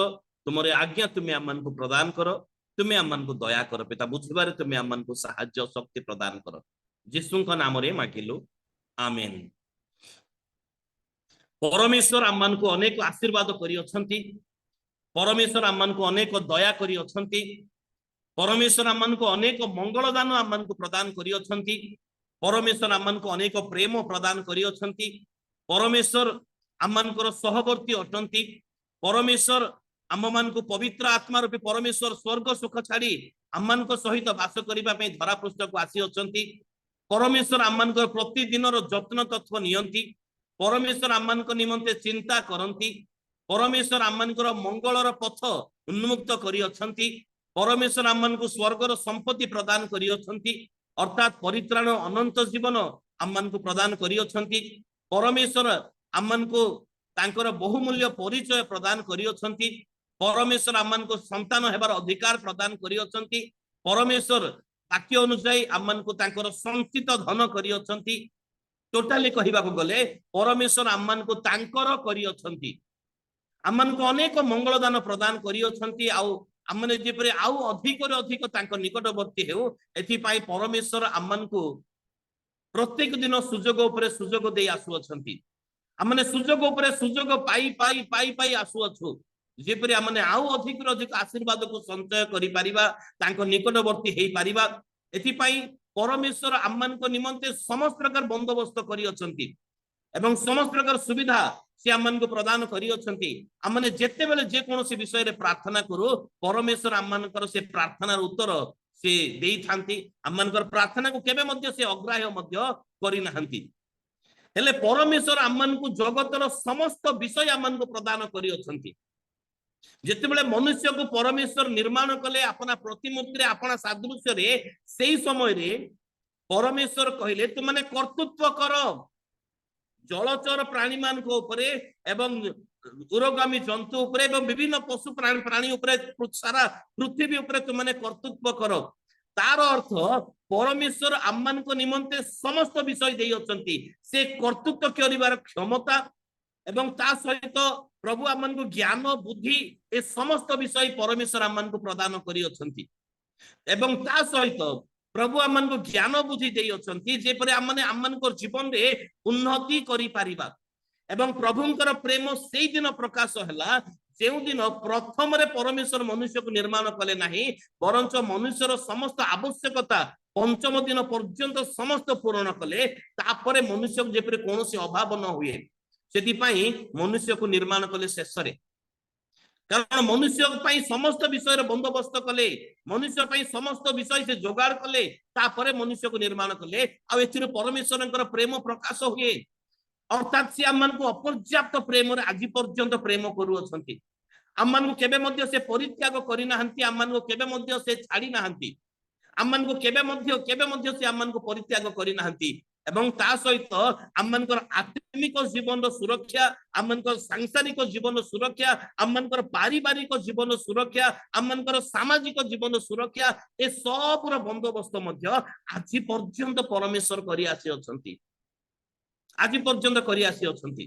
तुमरे आज्ञा तुमे आमन को प्रदान करो। तुमे आमन को दया करो पिता। बुझिबारे तुमे आमन को सहाय्य शक्ति प्रदान करो। यीशुଙ୍କ नामरे मागिलु, आमेन। परमेश्वर आमन को अनेक आशीर्वाद करि अछंती। परमेश्वर आमन को अनेक दया करि अछंती। परमेश्वर आमन को अनेक मंगल दान आमन को प्रदान करि अछंती। परमेश्वर आमन को अनेक प्रेम प्रदान करि अछंती। परमेश्वर आमन को सहवर्ती अटंती। परमेश्वर आम मान को पवित्र आत्मा रूपी परमेश्वर स्वर्ग सुख छाड़ी आमन को सहित वास करिबा पई धरा पृष्ठ को आसी अछंती। परमेश्वर आमन को प्रतिदिन रो जत्न तत्व नियंती। परमेश्वर आमन को निमंते चिंता करंती। परमेश्वर आमन को मंगलर पथ उन्मुक्त करि अछंती। परमेश्वर आमन को स्वर्गर संपत्ति प्रदान करि अछंती, अर्थात परित्राण अनंत जीवन आमन को प्रदान करि अछंती। परमेश्वर आमन को तांकर बहुमूल्य परिचय प्रदान करि अछंती। परमेश्वर आमन को संतान हेबार अधिकार प्रदान करि अछंती। परमेश्वर वाक्य अनुसार आमन को तांकर संचित धन करि अछंती। टोटाली कहिबा को गले परमेश्वर आमन को तांकर करि अछंती। आमन को अनेक मंगल दान प्रदान करि अछंती। आमने जेपरे आउ अधिक रे अधिक तांको निकटवर्ती हेउ, एथि पई परमेश्वर आमन को प्रत्येक दिन सुजोग उपरे सुजोग दे आसु अछंती। आमने सुजोग उपरे सुजोग पाई पाई पाई पाई आसु अछु, जेपरे आमने आउ अधिक रे अधिक आशीर्वाद को संचय करि परिबा, तांको निकटवर्ती हेई परिबा। एथि पई परमेश्वर आमन को निमंते समस्त प्रकार बंदोबस्त करि अछंती एवं समस्त प्रकार सुविधा से आमन को प्रदान करि अछंती। आमने जेते बेले जे कोनोसी विषय रे प्रार्थना करू, परमेश्वर आमनकर से प्रार्थनार उत्तर से देई थांती। आमनकर प्रार्थना को केबे मध्य से अग्राह्य मध्य करि नाहंती। हेले परमेश्वर आमन को जगतर समस्त विषय आमन को प्रदान करि अछंती। जेते बेले मनुष्य को परमेश्वर निर्माण कले अपना प्रतिमूर्ति रे अपना सादृश्य रे, सेही समय रे परमेश्वर कहिले तु माने कर्तृत्व कर जलचर प्राणी मान को ऊपर एवं ଉରଗାମୀ ଜନ୍ତୁ ଉପରେ ଏବଂ ବିଭିନ୍ନ ପଶୁ ପ୍ରାଣୀ ଉପରେ ସାରା ପୃଥିବୀ ଉପରେ ତୁମେ କର୍ତ୍ତୃତ୍ୱ କର। ତାର ଅର୍ଥ ପରମେଶ୍ୱର ଆମମାନଙ୍କ ନିମନ୍ତେ ସମସ୍ତ ବିଷୟ ଦେଇ ଅଛନ୍ତି। ସେ କର୍ତ୍ତୃତ୍ୱ କରିବାର କ୍ଷମତା ଏବଂ ତା ସହିତ ପ୍ରଭୁ ଆମମାନଙ୍କୁ ଜ୍ଞାନ ବୁଦ୍ଧି ଏ ସମସ୍ତ ବିଷୟ ପରମେଶ୍ୱର ଆମମାନଙ୍କୁ ପ୍ରଦାନ କରି ଅଛନ୍ତି। ଏବଂ ତା ସହିତ ପ୍ରଭୁ ଆମମାନଙ୍କୁ ଜ୍ଞାନ ବୁଦ୍ଧି ଦେଇ ଅଛନ୍ତି ଯେପରି ଆମମାନଙ୍କ ଜୀବନରେ ଉନ୍ନତି କରିପାରିବା। ଏବଂ ପ୍ରଭୁଙ୍କର ପ୍ରେମ ସେଇ ଦିନ ପ୍ରକାଶ ହେଲା ଯେଉଁ ଦିନ ପ୍ରଥମରେ ପରମେଶ୍ୱର ମନୁଷ୍ୟକୁ ନିର୍ମାଣ କଲେ ନାହିଁ, ବରଞ୍ଚ ମନୁଷ୍ୟର ସମସ୍ତ ଆବଶ୍ୟକତା ପଞ୍ଚମ ଦିନ ପର୍ଯ୍ୟନ୍ତ ସମସ୍ତ ପୂରଣ କଲେ। ତାପରେ ମନୁଷ୍ୟକୁ ଯେପରି କୌଣସି ଅଭାବ ନ ହୁଏ ସେଥିପାଇଁ ମନୁଷ୍ୟକୁ ନିର୍ମାଣ କଲେ ଶେଷରେ। କାରଣ ମନୁଷ୍ୟ ପାଇଁ ସମସ୍ତ ବିଷୟର ବନ୍ଦୋବସ୍ତ କଲେ, ମନୁଷ୍ୟ ପାଇଁ ସମସ୍ତ ବିଷୟ ସେ ଯୋଗାଡ଼ କଲେ, ତାପରେ ମନୁଷ୍ୟକୁ ନିର୍ମାଣ କଲେ। ଆଉ ଏଥିରୁ ପରମେଶ୍ୱରଙ୍କର ପ୍ରେମ ପ୍ରକାଶ ହୁଏ। ଅର୍ଥାତ୍ ସେ ଆମମାନଙ୍କୁ ଅପର୍ଯ୍ୟାପ୍ତ ପ୍ରେମରେ ଆଜି ପର୍ଯ୍ୟନ୍ତ ପ୍ରେମ କରୁଅଛନ୍ତି। ଆମମାନଙ୍କୁ କେବେ ମଧ୍ୟ ସେ ପରିତ୍ୟାଗ କରିନାହାନ୍ତି, ଆମମାନଙ୍କୁ କେବେ ମଧ୍ୟ ସେ ଛାଡ଼ି ନାହାନ୍ତି, ଆମମାନଙ୍କୁ କେବେ ମଧ୍ୟ ସେ ଆମମାନଙ୍କୁ ପରିତ୍ୟାଗ କରିନାହାନ୍ତି। ଏବଂ ତା ସହିତ ଆମମାନଙ୍କର ଆତ୍ମିକ ଜୀବନର ସୁରକ୍ଷା, ଆମମାନଙ୍କର ସାଂସାରିକ ଜୀବନ ସୁରକ୍ଷା, ଆମମାନଙ୍କର ପାରିବାରିକ ଜୀବନ ସୁରକ୍ଷା, ଆମମାନଙ୍କର ସାମାଜିକ ଜୀବନ ସୁରକ୍ଷା, ଏ ସବୁର ବନ୍ଦୋବସ୍ତ ମଧ୍ୟ ଆଜି ପର୍ଯ୍ୟନ୍ତ ପରମେଶ୍ୱର କରି ଆସିଅଛନ୍ତି, ଆଜି ପର୍ଯ୍ୟନ୍ତ କରି ଆସିଅଛନ୍ତି।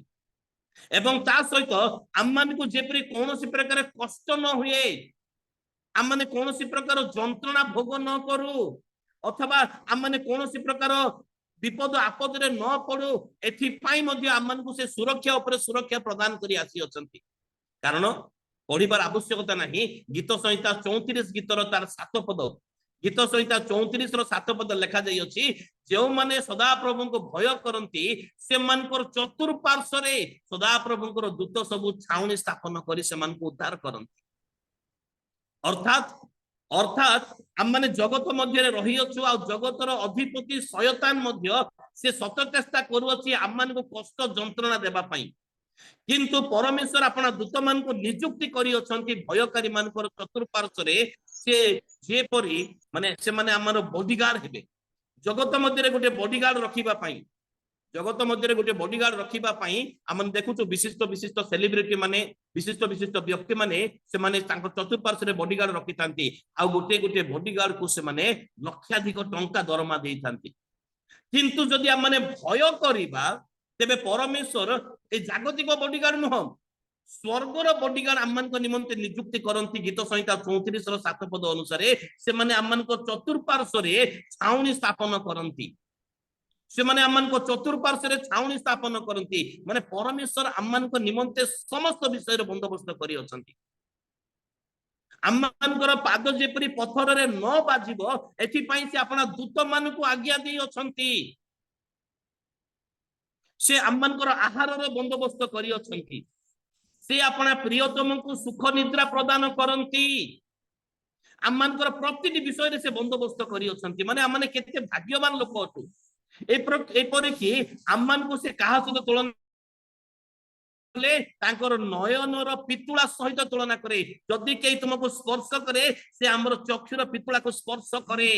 ଏବଂ ତା ସହିତ ଆମମାନଙ୍କୁ ଯେପରି କୌଣସି ପ୍ରକାର କଷ୍ଟ ନ ହୁଏ, ଆମମାନେ କୌଣସି ପ୍ରକାର ଯନ୍ତ୍ରଣା ଭୋଗ ନ କରୁ, ଅଥବା ଆମମାନେ କୌଣସି ପ୍ରକାର ବିପଦ ଆପଦରେ ନ ପଡୁ, ଏଥିପାଇଁ ମଧ୍ୟ ଆମମାନଙ୍କୁ ସେ ସୁରକ୍ଷା ଉପରେ ସୁରକ୍ଷା ପ୍ରଦାନ କରି ଆସିଅଛନ୍ତି। କାରଣ ପଢିବାର ଆବଶ୍ୟକତା ନାହିଁ। ଗୀତ ସଂହିତା 34 ଗୀତର ତାର 7 ପଦ, ଗୀତ ସଂହିତା 34 ର 7 ପଦ ଲେଖାଯାଇଅଛି, ଯେଉଁମାନେ ସଦାପ୍ରଭୁଙ୍କୁ ଭୟ କରନ୍ତି ସେମାନଙ୍କର ଚତୁଃପାର୍ଶ୍ୱରେ ସଦାପ୍ରଭୁଙ୍କର ଦୂତ ସବୁ ଛାଉଣି ସ୍ଥାପନ କରି ସେମାନଙ୍କୁ ଉଦ୍ଧାର କରନ୍ତି। ଅର୍ଥାତ୍ ଆମମାନେ ଜଗତ ମଧ୍ୟରେ ରହିଅଛୁ, ଆଉ ଜଗତର ଅଧିପତି ଶୟତାନ ମଧ୍ୟ ସେ ସତ ଚେଷ୍ଟା କରୁଅଛି ଆମମାନଙ୍କୁ କଷ୍ଟ ଯନ୍ତ୍ରଣା ଦେବା ପାଇଁ। କିନ୍ତୁ ପରମେଶ୍ୱର ଆପଣ ଦୂତମାନଙ୍କୁ ନିଯୁକ୍ତି କରିଅଛନ୍ତି ଭୟକାରୀ ମାନଙ୍କର ଚତୁଃପାର୍ଶ୍ୱରେ, ସେ ଯେପରି ସେମାନେ ଆମର ବଡିଗାର୍ଡ ହେବେ। ଜଗତ ମଧ୍ୟରେ ଗୋଟେ ବଡିଗାର୍ଡ ରଖିବା ପାଇଁ, ଜଗତ ମଧ୍ୟରେ ଗୋଟେ ବଡିଗାର୍ଡ ରଖିବା ପାଇଁ ଆମେ ଦେଖୁଛୁ ବିଶିଷ୍ଟ ସେଲିବ୍ରିଟି ମାନେ, ବିଶିଷ୍ଟ ବ୍ୟକ୍ତି ମାନେ ସେମାନେ ତାଙ୍କ ଚତୁଃପାର୍ଶ୍ୱରେ ବଡିଗାର୍ଡ ରଖିଥାନ୍ତି। ଆଉ ଗୋଟେ ବଡିଗାର୍ଡ କୁ ସେମାନେ ଲକ୍ଷାଧିକ ଟଙ୍କା ଦରମା ଦେଇଥାନ୍ତି। କିନ୍ତୁ ଯଦି ଆମେ ଭୟ କରିବା ତେବେ ପରମେଶ୍ୱର ଏ ଜାଗତିକ ବଡିଗାର୍ଡ ନୁହଁ, ସ୍ୱର୍ଗର ବଡିଗାର୍ଡ ଆମମାନଙ୍କ ନିମନ୍ତେ ନିଯୁକ୍ତି କରନ୍ତି। ଗୀତ ସଂହିତା 34 ର 7 ପଦ ଅନୁସାରେ ସେମାନେ ଆମମାନଙ୍କ ଚତୁଃପାର୍ଶ୍ୱରେ ଛାଉଣି ସ୍ଥାପନ କରନ୍ତି। ସେମାନେ ଆମମାନଙ୍କ ଚତୁଃପାର୍ଶ୍ୱରେ ଛାଉଣି ସ୍ଥାପନ କରନ୍ତି। ମାନେ ପରମେଶ୍ୱର ଆମମାନଙ୍କ ନିମନ୍ତେ ସମସ୍ତ ବିଷୟରେ ବନ୍ଦୋବସ୍ତ କରି ଅଛନ୍ତି। ଆମମାନଙ୍କର ପାଦ ଯେପରି ପଥରରେ ନ ବାଜିବ ଏଥିପାଇଁ ସେ ଆପଣ ଦୂତ ମାନଙ୍କୁ ଆଜ୍ଞା ଦେଇ ଅଛନ୍ତି। ସେ ଆମମାନଙ୍କର ଆହାରର ବନ୍ଦୋବସ୍ତ କରି ଅଛନ୍ତି। ସେ ଆପଣ ପ୍ରିୟତମଙ୍କୁ ସୁଖ ନିଦ୍ରା ପ୍ରଦାନ କରନ୍ତି। ଆମମାନଙ୍କର ପ୍ରତିଟି ବିଷୟରେ ସେ ବନ୍ଦୋବସ୍ତ କରି ଅଛନ୍ତି। ମାନେ ଆମେ କେତେ ଭାଗ୍ୟବାନ ଲୋକ ଅଟୁ। ଏପରିକି ଆମମାନଙ୍କୁ ସେ କାହା ସହିତ ତୁଳନା କଲେ? ତାଙ୍କର ନୟନର ପିତୁଳା ସହିତ ତୁଳନା କରେ। ଯଦି କେହି ତୁମକୁ ସ୍ପର୍ଶ କରେ ସେ ଆମର ଚକ୍ଷୁର ପିତୁଳାକୁ ସ୍ପର୍ଶ କରେ।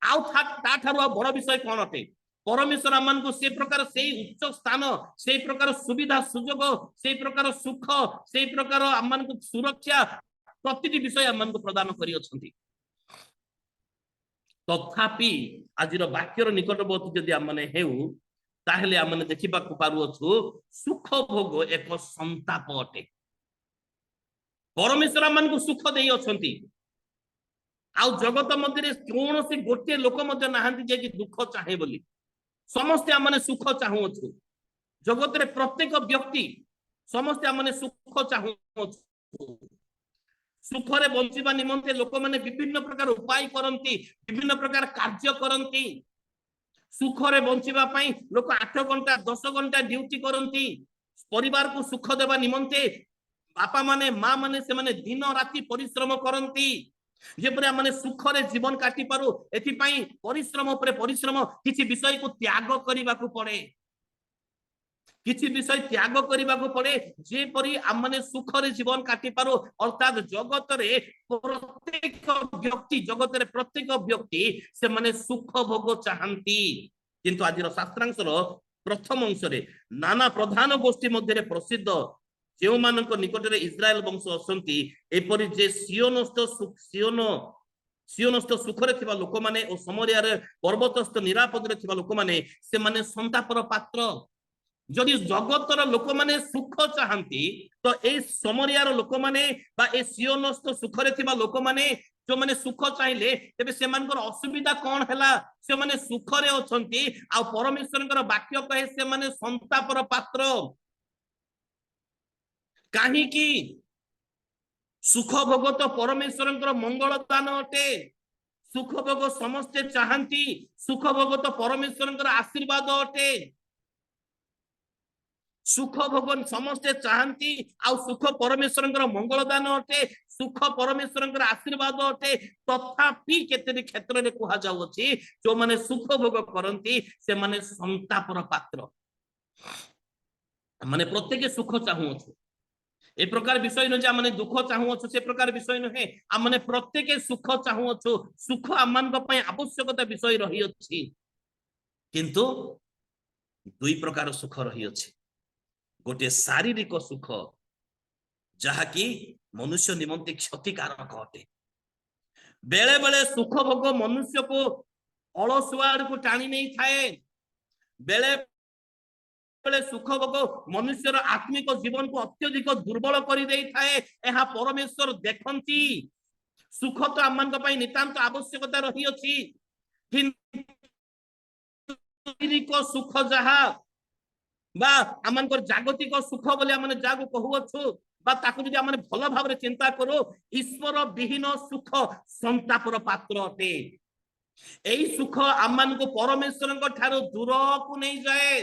ଆଉ ତାଠାରୁ ଆଉ ବଡ ବିଷୟ କଣ ଅଟେ? ପରମେଶ୍ୱର ଆମମାନଙ୍କୁ ସେ ପ୍ରକାର ସେଇ ଉଚ୍ଚ ସ୍ଥାନ, ସେଇ ପ୍ରକାର ସୁବିଧା ସୁଯୋଗ, ସେଇ ପ୍ରକାର ସୁଖ, ସେଇ ପ୍ରକାର ଆମମାନଙ୍କୁ ସୁରକ୍ଷା ପ୍ରତିଟି ବିଷୟ ଆମମାନଙ୍କୁ ପ୍ରଦାନ କରି ଅଛନ୍ତି। ତଥାପି ଆଜିର ବାକ୍ୟର ନିକଟବର୍ତ୍ତୀ ଯଦି ଆମେ ହେଉ ତାହେଲେ ଆମେ ଦେଖିବାକୁ ପାରୁଅଛୁ ସୁଖ ଭୋଗ ଏକ ସନ୍ତାପ ଅଟେ। ପରମେଶ୍ୱର ଆମମାନଙ୍କୁ ସୁଖ ଦେଇ ଅଛନ୍ତି। ଆଉ ଜଗତ ମଧ୍ୟରେ କୌଣସି ଗୋଟିଏ ଲୋକ ମଧ୍ୟ ନାହାନ୍ତି ଯେ କି ଦୁଃଖ ଚାହେଁ ବୋଲି। ସମସ୍ତେ ଆମେ ସୁଖ ଚାହୁଁଅଛୁ। ଜଗତରେ ପ୍ରତ୍ୟେକ ବ୍ୟକ୍ତି ସମସ୍ତେ ଆମେ ସୁଖ ଚାହୁଁଅଛୁ। ସୁଖରେ ବଞ୍ଚିବା ନିମନ୍ତେ ଲୋକମାନେ ବିଭିନ୍ନ ପ୍ରକାର ଉପାୟ କରନ୍ତି, ବିଭିନ୍ନ ପ୍ରକାର କାର୍ଯ୍ୟ କରନ୍ତି। ସୁଖରେ ବଞ୍ଚିବା ପାଇଁ ଲୋକ 8 ଘଣ୍ଟା 10 ଘଣ୍ଟା ଡ୍ୟୁଟି କରନ୍ତି। ପରିବାରକୁ ସୁଖ ଦେବା ନିମନ୍ତେ ବାପା ମାନେ ମା ମାନେ ସେମାନେ ଦିନ ରାତି ପରିଶ୍ରମ କରନ୍ତି ଯେପରି ଆମେ ସୁଖରେ ଜୀବନ କାଟି ପାରୁ। ଏଥିପାଇଁ ପରିଶ୍ରମ ଉପରେ ପରିଶ୍ରମ, କିଛି ବିଷୟକୁ ତ୍ୟାଗ କରିବାକୁ ପଡେ, କିଛି ବିଷୟ ତ୍ୟାଗ କରିବାକୁ ପଡେ ଯେପରି ଆମେ ସୁଖରେ ଜୀବନ କାଟି ପାରୁ। ଅର୍ଥାତ୍ ଜଗତରେ ପ୍ରତ୍ୟେକ ବ୍ୟକ୍ତି ସେମାନେ ସୁଖ ଭୋଗ ଚାହାନ୍ତି। କିନ୍ତୁ ଆଜିର ଶାସ୍ତ୍ରାଂଶର ପ୍ରଥମ ଅଂଶରେ ନାନା ପ୍ରଧାନ ଗୋଷ୍ଠୀ ମଧ୍ୟରେ ପ୍ରସିଦ୍ଧ जो मानक निकटरे इस्राएल वंश असंती एपरि जे सियोनस्थ सुखरे थिबा लोक माने ओ समरिया रे पर्वतस्थ निरापद रे थिबा लोक माने से माने संतापर पात्र जदि जगतर लोक माने सुख चाहती तो ए समरियार लोक माने बा ए सियोनस्थ सुखरे थिबा लोक माने जो माने सुख चाहिए तेबे से मानकर असुविधा कौन हैला से माने सुखरे अछंती आ परमेश्वरकर वाक्य कहे से माने संतापर पात्र काहे की सुख भोग तो परमेश्वरकर मंगल दान अटे सुख भोग समस्ते चाहती सुख भोग तो परमेश्वरकर आशीर्वाद अटे सुख भोग समस्ते चाहती आ सुख परमेश्वरकर मंगल दान अटे सुख परमेश्वरकर आशीर्वाद अटे तथापि केते क्षेत्र रे कहा जाउछि जो माने सुख भोग करंती से माने संतापर पात्र माने प्रत्येक सुख चाहूछु ए प्रकार विषय न जे माने दुख चाहूछु से प्रकार विषय नहे आ माने प्रत्येक सुख चाहूछु सुख आमान को पय आवश्यकता विषय रही अछि किंतु दुई प्रकार सुख रही अछि गोटे शारीरिक सुख जहा कि मनुष्य निमंते क्षतिकारक अटे बेले बेले सुख भोग मनुष्य को अलसुआड़ को टाणी नहीं थाए बेले बेले सुख भोग मनुष्यर आत्मिक जीवन को अत्यधिक दुर्बल कर दे थाए यह परमेश्वर देखंती सुख तो आम नितांत आवश्यकता रही अछि शारीरिक सुख जहा बा आमनकर जागतिक सुख बोले आमने जागु कहूछु बा ताकु जदि आमने भल भाव चिंता करो ईश्वर विहीन सुख संतापर पात्र अटे एई सुख आमन को परमेश्वर ठारो दूर को नहीं जाए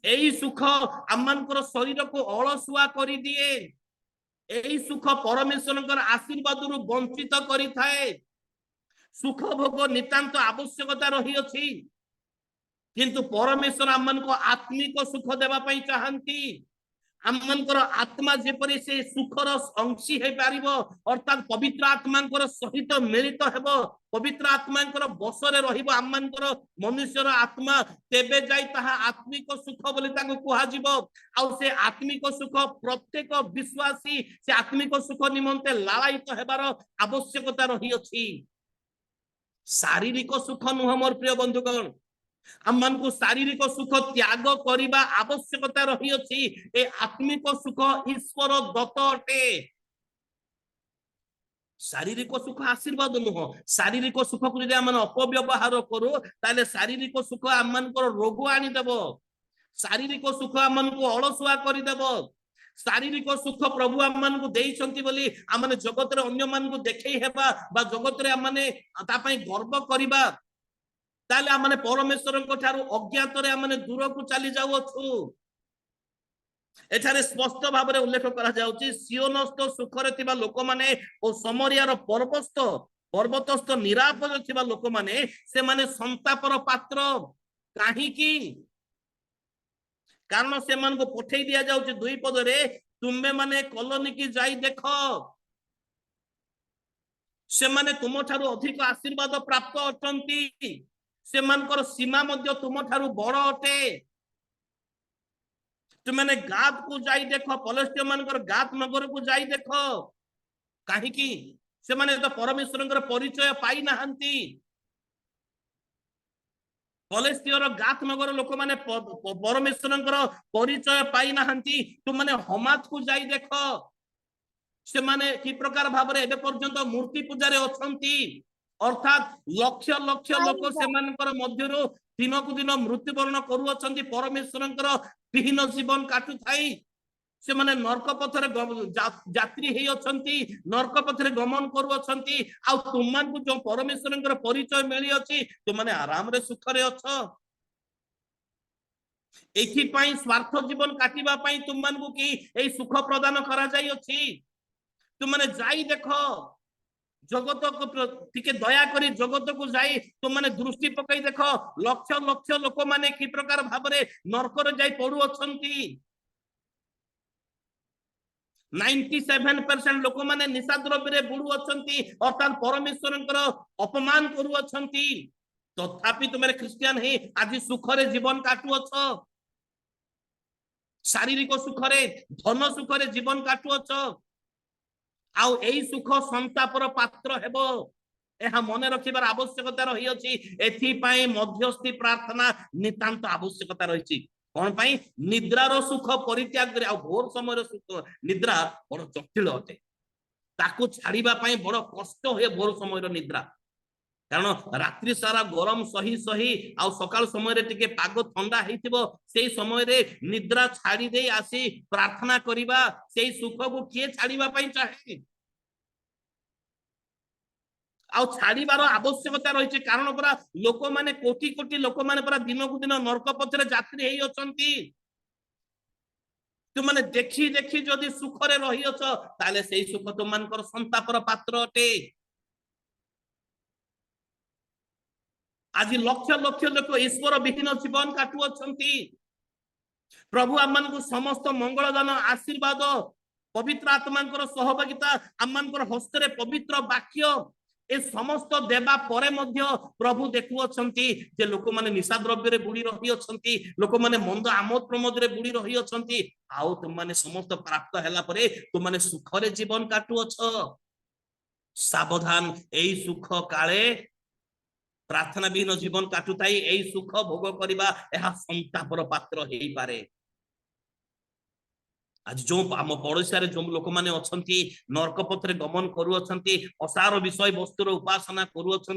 एई सुख आमनकर शरीर को अलसुआ करी दिए एई सुख परमेश्वर आशीर्वाद रु वंचित करी थाए सुख भोग नितांत आवश्यकता रही अछि किंतु परमेश्वर आमन को आत्मिक सुख देवा पई चाहंती आमनकर आत्मा जेपरि से सुखर अंशी हे पारिबो अर्थात पवित्र आत्मांकर सहित मिलित हेबो पवित्र आत्मांकर बसरे रहिबो आमनकर मनुष्यर आत्मा तेबे जाई ताहा आत्मिक सुख बोली ताको कुहा जिवो आ से आत्मिक सुख प्रत्येक विश्वासी से आत्मिक सुख निमंते लालायित हेबार आवश्यकता रही अछि शारीरिक सुख नुह मोर प्रिय बंधुगण आमन को शारीरिक सुख त्याग करिबा आवश्यकता रही अछि ए आत्मिक सुख ईश्वर दत्त अटे शारीरिक सुख आशीर्वाद नुह शारीरिक सुख को यदि आमन अपव्यवहार करू ताले शारीरिक सुख आमनकर रोग आनी देबो शारीरिक सुख आमन को अलसुआ करि देबो शारीरिक सुख प्रभु आमन को देइछंती बोली आमने जगत रे अन्य मान को देखै हेबा बा जगत रे आमने ता पई गर्व करिबा ताले आमने परमेश्वर को ठारू अज्ञात रे आमने दूर को चली जाउछु एठारे स्पष्ट भाव रे उल्लेख करा जाउची सियोनस्थ सुखरे थिबा लोक माने ओ समरियार पर्वतस्थ निरापद थिबा लोक माने से माने संतापर पात्र काहे की कारण से मान को पठेई दिया जाउची दुई पद रे तुमे माने कॉलोनी की जाई देखो से माने तुम ठारू अधिक आशीर्वाद प्राप्त अटंती से मानकर सीमा मध्य तुम ठारू बड़ अटे तुमने गात को जाई देखो पलस्तीन मानकर गात नगर को जाई देखो काहे की से माने तो परमेश्वरकर परिचय पाई नाहंती पलस्तीन गात नगर लोक माने परमेश्वरकर परिचय पाई नाहंती तुमने हमात को जाई देखो से माने की प्रकार भाव रे एबे पर्यंत मूर्ति पूजा रे अछंती अर्थात लक्ष लक्ष लोक से मानकर मध्यरो दिन को दिन मृत्युवरण करूछंती परमेश्वरकर विहीन जीवन काटु थाई से माने नरक पथरे यात्री हे अछंती नरक पथरे गमन करूछंती आ तुमन को जो परमेश्वरकर परिचय मिली अछि तुमने आराम रे सुख रे अछ एथि पई स्वार्थ जीवन काटिबा पई तुमन को की ए सुख प्रदान करा जाई अछि तुमने जाई देखो जगत को टिके दया करी जगत को जाई तुम माने दृष्टि पकई देखो लक्ष लक्ष लोक माने की प्रकार भाव रे नरक रे जाई पड़ू अछंती 97% लोक माने निशा द्रव्य रे बुडू अछंती अर्थात परमेश्वरकर अपमान करू अछंती तथापि तुमरे क्रिश्चियन हे आज सुख रे जीवन काटू अछ शारीरिक सुखरे धन सुखरे जीवन काटुअछ आउ एई सुख संतापर पात्र हेबो यह मन रखिबार आवश्यकता रही अछि एथिपाई मध्यस्थी प्रार्थना नितांत आवश्यकता रही कौन पाई निद्रार सुख परित्याग करे आ भोर समय सुख निद्रा बड़ जटिल अटे ताकू छाड़िबा पाई बड़ कष्ट होए भोर समय निद्रा कारण रात्रि सारा गरम सही सही आ सकाल समय टिके पाग ठंडा हेतिबो सेई समय रे निद्रा छाड़ी दे आसी प्रार्थना करिबा सेई सुख को किए छाड़िबा पाई चाहे आ छाड़िबार आवश्यकता रही कारण परा लोक माने कोटी कोटी लोक माने परा दिन को दिन नरक पथरे यात्री हेई अछंती तुम माने देखी देखी जदि सुखरे रही अछ ताले सेई सुख तुम मानकर संतापर पात्र अटे आज लक्ष लक्ष लोक ईश्वर विहीन जीवन काटु अछंती प्रभु आमन को समस्त मंगल दान आशीर्वाद पवित्र आत्मांकर सहभागिता आमनकर हस्तरे पवित्र वाक्य ए समस्त देवा परे मध्य प्रभु देखु अछंती जे लोक माने निशा द्रव्य रे बुड़ी रही अछंती लोक माने मंद आमोद प्रमोद रे बुड़ी रही अछंती आउ तुम माने समस्त प्राप्त हैला परे तुम माने सुख रे जीवन काटु अछ सावधान एई सुख काले प्रार्थना विहीन जीवन काटुताई एई सुख भोग करिबा एहा संतापर पात्र हेई पारे आज जो आम पड़ोसी जो लोक मैंने अच्छी नरक पथरे गमन करुँच असार विषय वस्तुर उपासना करुँच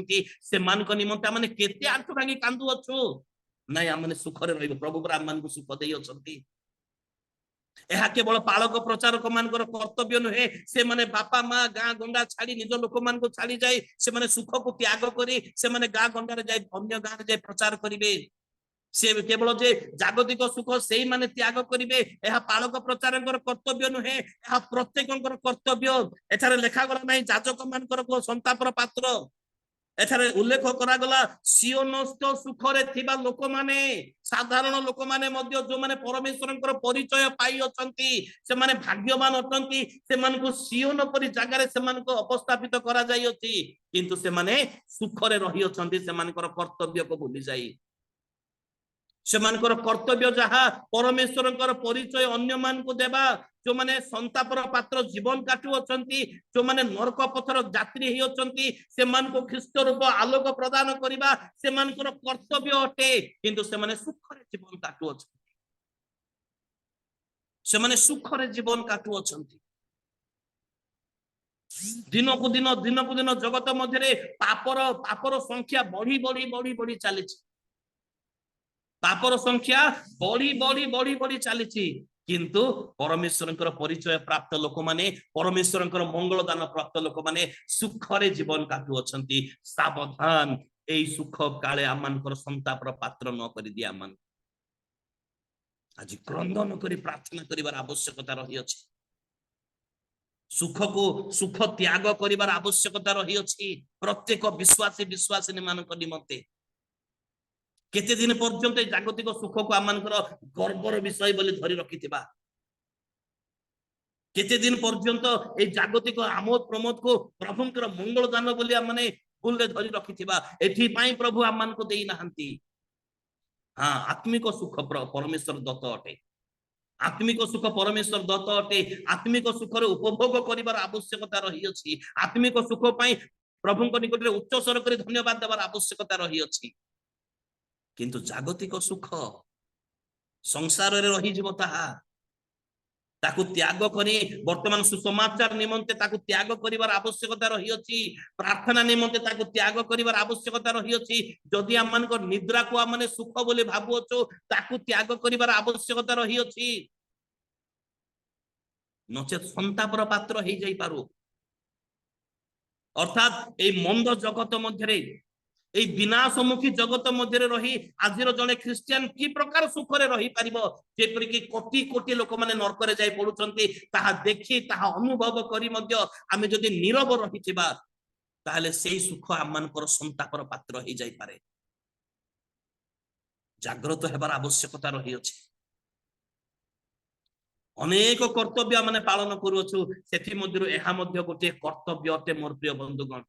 से निमंते मैंने केते आंठु भांगी कांदु अच्छु नाई आम सुखरे रही प्रभु आम सुख दे यह केवल पालक प्रचारक मान कर्तव्य नुहे से माने बापा माँ गाँ गंडा छाड़ी निज लोक मान छाड़ी जाए से सुख को त्याग करी से माने गाँ गंडारे जाए अन्य गाँव जाए प्रचार करिवे से केवल जे जागतिक सुख से माने त्याग करिवे यह पालक प्रचारकर कर्तव्य नुहे यह प्रत्येककर कर्तव्य एठारे लेखा गला नहीं जाजक मानकर संतापर पात्र एठारे उल्लेख करा गला सियोनस्थ सुखरे थिबा लोक माने साधारण लोक माने मध्य जो माने परमेश्वरकर परिचय पाई अछंती से माने भाग्यवान अछंती से मानको सियोन परि जागा रे से मानको अवस्थापित करा जाई अछि किंतु से माने सुखरे रही अछंती से मानकर कर्तव्य को भूली जाई सेमानकर कर्तव्य जहा परमेश्वरकर परिचय अन्य मान को देबा जो माने संतापर पात्र जीवन काटु अछंती जो माने नरक पथर यात्री हेई अछंती से मान को ख्रीष्ट रूप आलोक प्रदान करिबा से मानकर कर्तव्य अटे किंतु से माने सुखरे जीवन काटु अछंती से माने सुखरे जीवन काटु अछंती दिन को दिन जगत मध्य पापर संख्या बढ़ी बढ़ी बढ़ी बढ़ी चली पापर संख्या बढ़ी बढ़ी बढ़ी बढ़ी चली किंतु परमेश्वरंकर परिचय प्राप्त लोक माने परमेश्वरंकर मंगल दान प्राप्त लोक माने सुखरे जीवन काटु अछंती सावधान एई सुख काले आमानकर संतापर पात्र न करि दिया मान आज क्रंदन करी प्रार्थना करिवार आवश्यकता रही अछि सुख को सुख त्याग करिवार आवश्यकता रही अछि प्रत्येक विश्वासी विश्वासिनी मानक निमंते केते दिन पर्यंत जागतिक सुख को आमनकर गर्वर विषय बोली धरी रखिथिबा केते दिन पर्यंत ए जागतिक आमोद प्रमोद को प्रभुंकर मंगल दान बोली माने भूल रे धरी रखिथिबा एथि पई प्रभु आमन को देई नाहंती हां आत्मिक सुख परमेश्वर दत्त अटे आत्मिक सुख परमेश्वर दत्त अटे आत्मिक सुख रे उपभोग करिवार आवश्यकता रही अछि आत्मिक सुख पई प्रभुंक निकट रे उच्च स्वर करी धन्यवाद देवार आवश्यकता रही अछि किंतु जागतिक सुख संसार रे रही जीव ताहा ताकू त्याग करी वर्तमान सुसमाचार निमंते ताकू त्याग करिवार आवश्यकता रही अछि प्रार्थना निमंते ताकू त्याग करिवार आवश्यकता रही अछि जदि आमनक निद्रा को आमने सुख बोली भाबुअछो ताकू त्याग करिवार आवश्यकता रही अछि नचेत संतापर पात्र हेई जाई पारो अर्थात ए मंद जगत मध्य रे ए विनाशमुखी जगत मध्य रही आज जड़े ख्रिस्टियान कि प्रकार सुखरे रही पारिबो जेपरि कि कोटी कोटी लोक माने नरक रे जाई पडुचंती ताहा देखि ताहा अनुभव करी मध्य आमे जदि नीरव रहिथिबा ताले सेई सुख आमानकर संतापर पात्र हेई जाई पारे जागृत हेबार आवश्यकता रही अछि अनेक कर्तव्य माने पालन करूछु सेथि मध्यरु एहा मध्य गोटे कर्तव्य अटे मोर प्रिय बंधुगण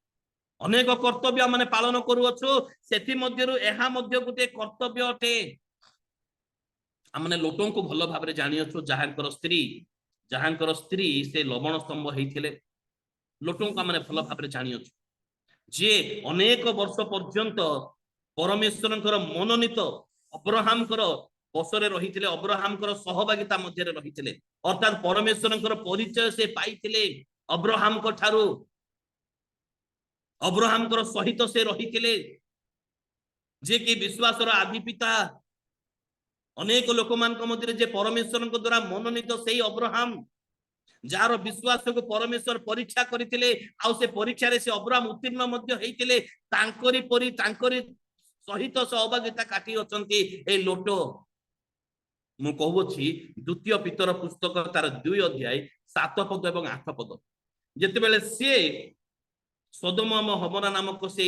अनेक कर्तव्य माने पालन करूछु सेथि मध्यरु एहा मध्य गोटे कर्तव्य अटे आमने लोटों को भल भाव जानिछु जहाँकर स्त्री से लवण स्तंभ होइथिले लोटों को आमने भल भाव जानिछु जे अनेक वर्ष पर्यंत परमेश्वरंकर मनोनीत अब्राहमकर बसरे रहिथिले अब्राहमकर सहभागिता मध्य रहिथिले अर्थात परमेश्वरंकर परिचय से पाइथिले अब्राहम को ठारू अब्राहमकर सहित से रहिथिले जे कि विश्वासर आदि पिता अनेक लोक मान मध्य जे परमेश्वर द्वारा मनोनीत से अब्राहम जार विश्वास को परमेश्वर परीक्षा करथिले आउ से परीक्षा रे से अब्राहम उत्तीर्ण मध्य हेइथिले तांकरी सहित सहभागिता काटी अछंती ए लोटो मु कहूछि द्वितीय पितर पुस्तक तार 2 अध्याय 7 पद एवं 8 पद जेतेबेले से सदोम हमरा नामक से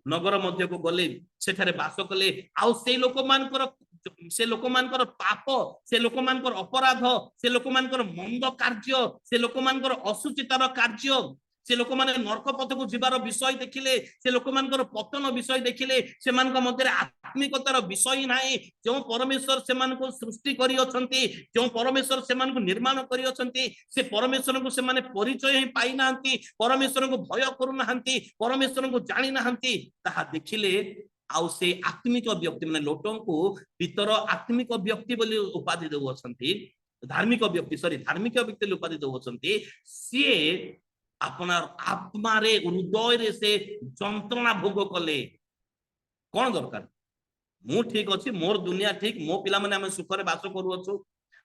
नगर मध्य को गले सेठारे बास कले आउ से लोक मानकर पाप से लोक मानकर अपराध से लोक मानकर मंद कार्य से लोक मानकर असुचितार कार्य से लोक माने नरक पथ को जीवार विषय देखिले से लोक मानकर पतन विषय देखिले से मानक मध्य आत्मिकतार विषय नाही जो परमेश्वर से मानको सृष्टि करी अछंती जो परमेश्वर से मानको निर्माण करी अछंती से परमेश्वर को से माने परिचय ही पाई नाहंती परमेश्वर को भय करू नाहंती परमेश्वर को जानि नाहंती ताहा देखिले आउ से आत्मिक व्यक्ति माने लोटों को पितर आत्मिक व्यक्ति बोली उपाधि देउ अछंती धार्मिक व्यक्ति उपाधि देउ अछंती से अपना आत्मा रे हृदय रे से जंत्रणा भोग कले कौन दरकार मु ठीक अच्छी मोर दुनिया ठीक मो पिला माने हम सुख रे बास करू अछु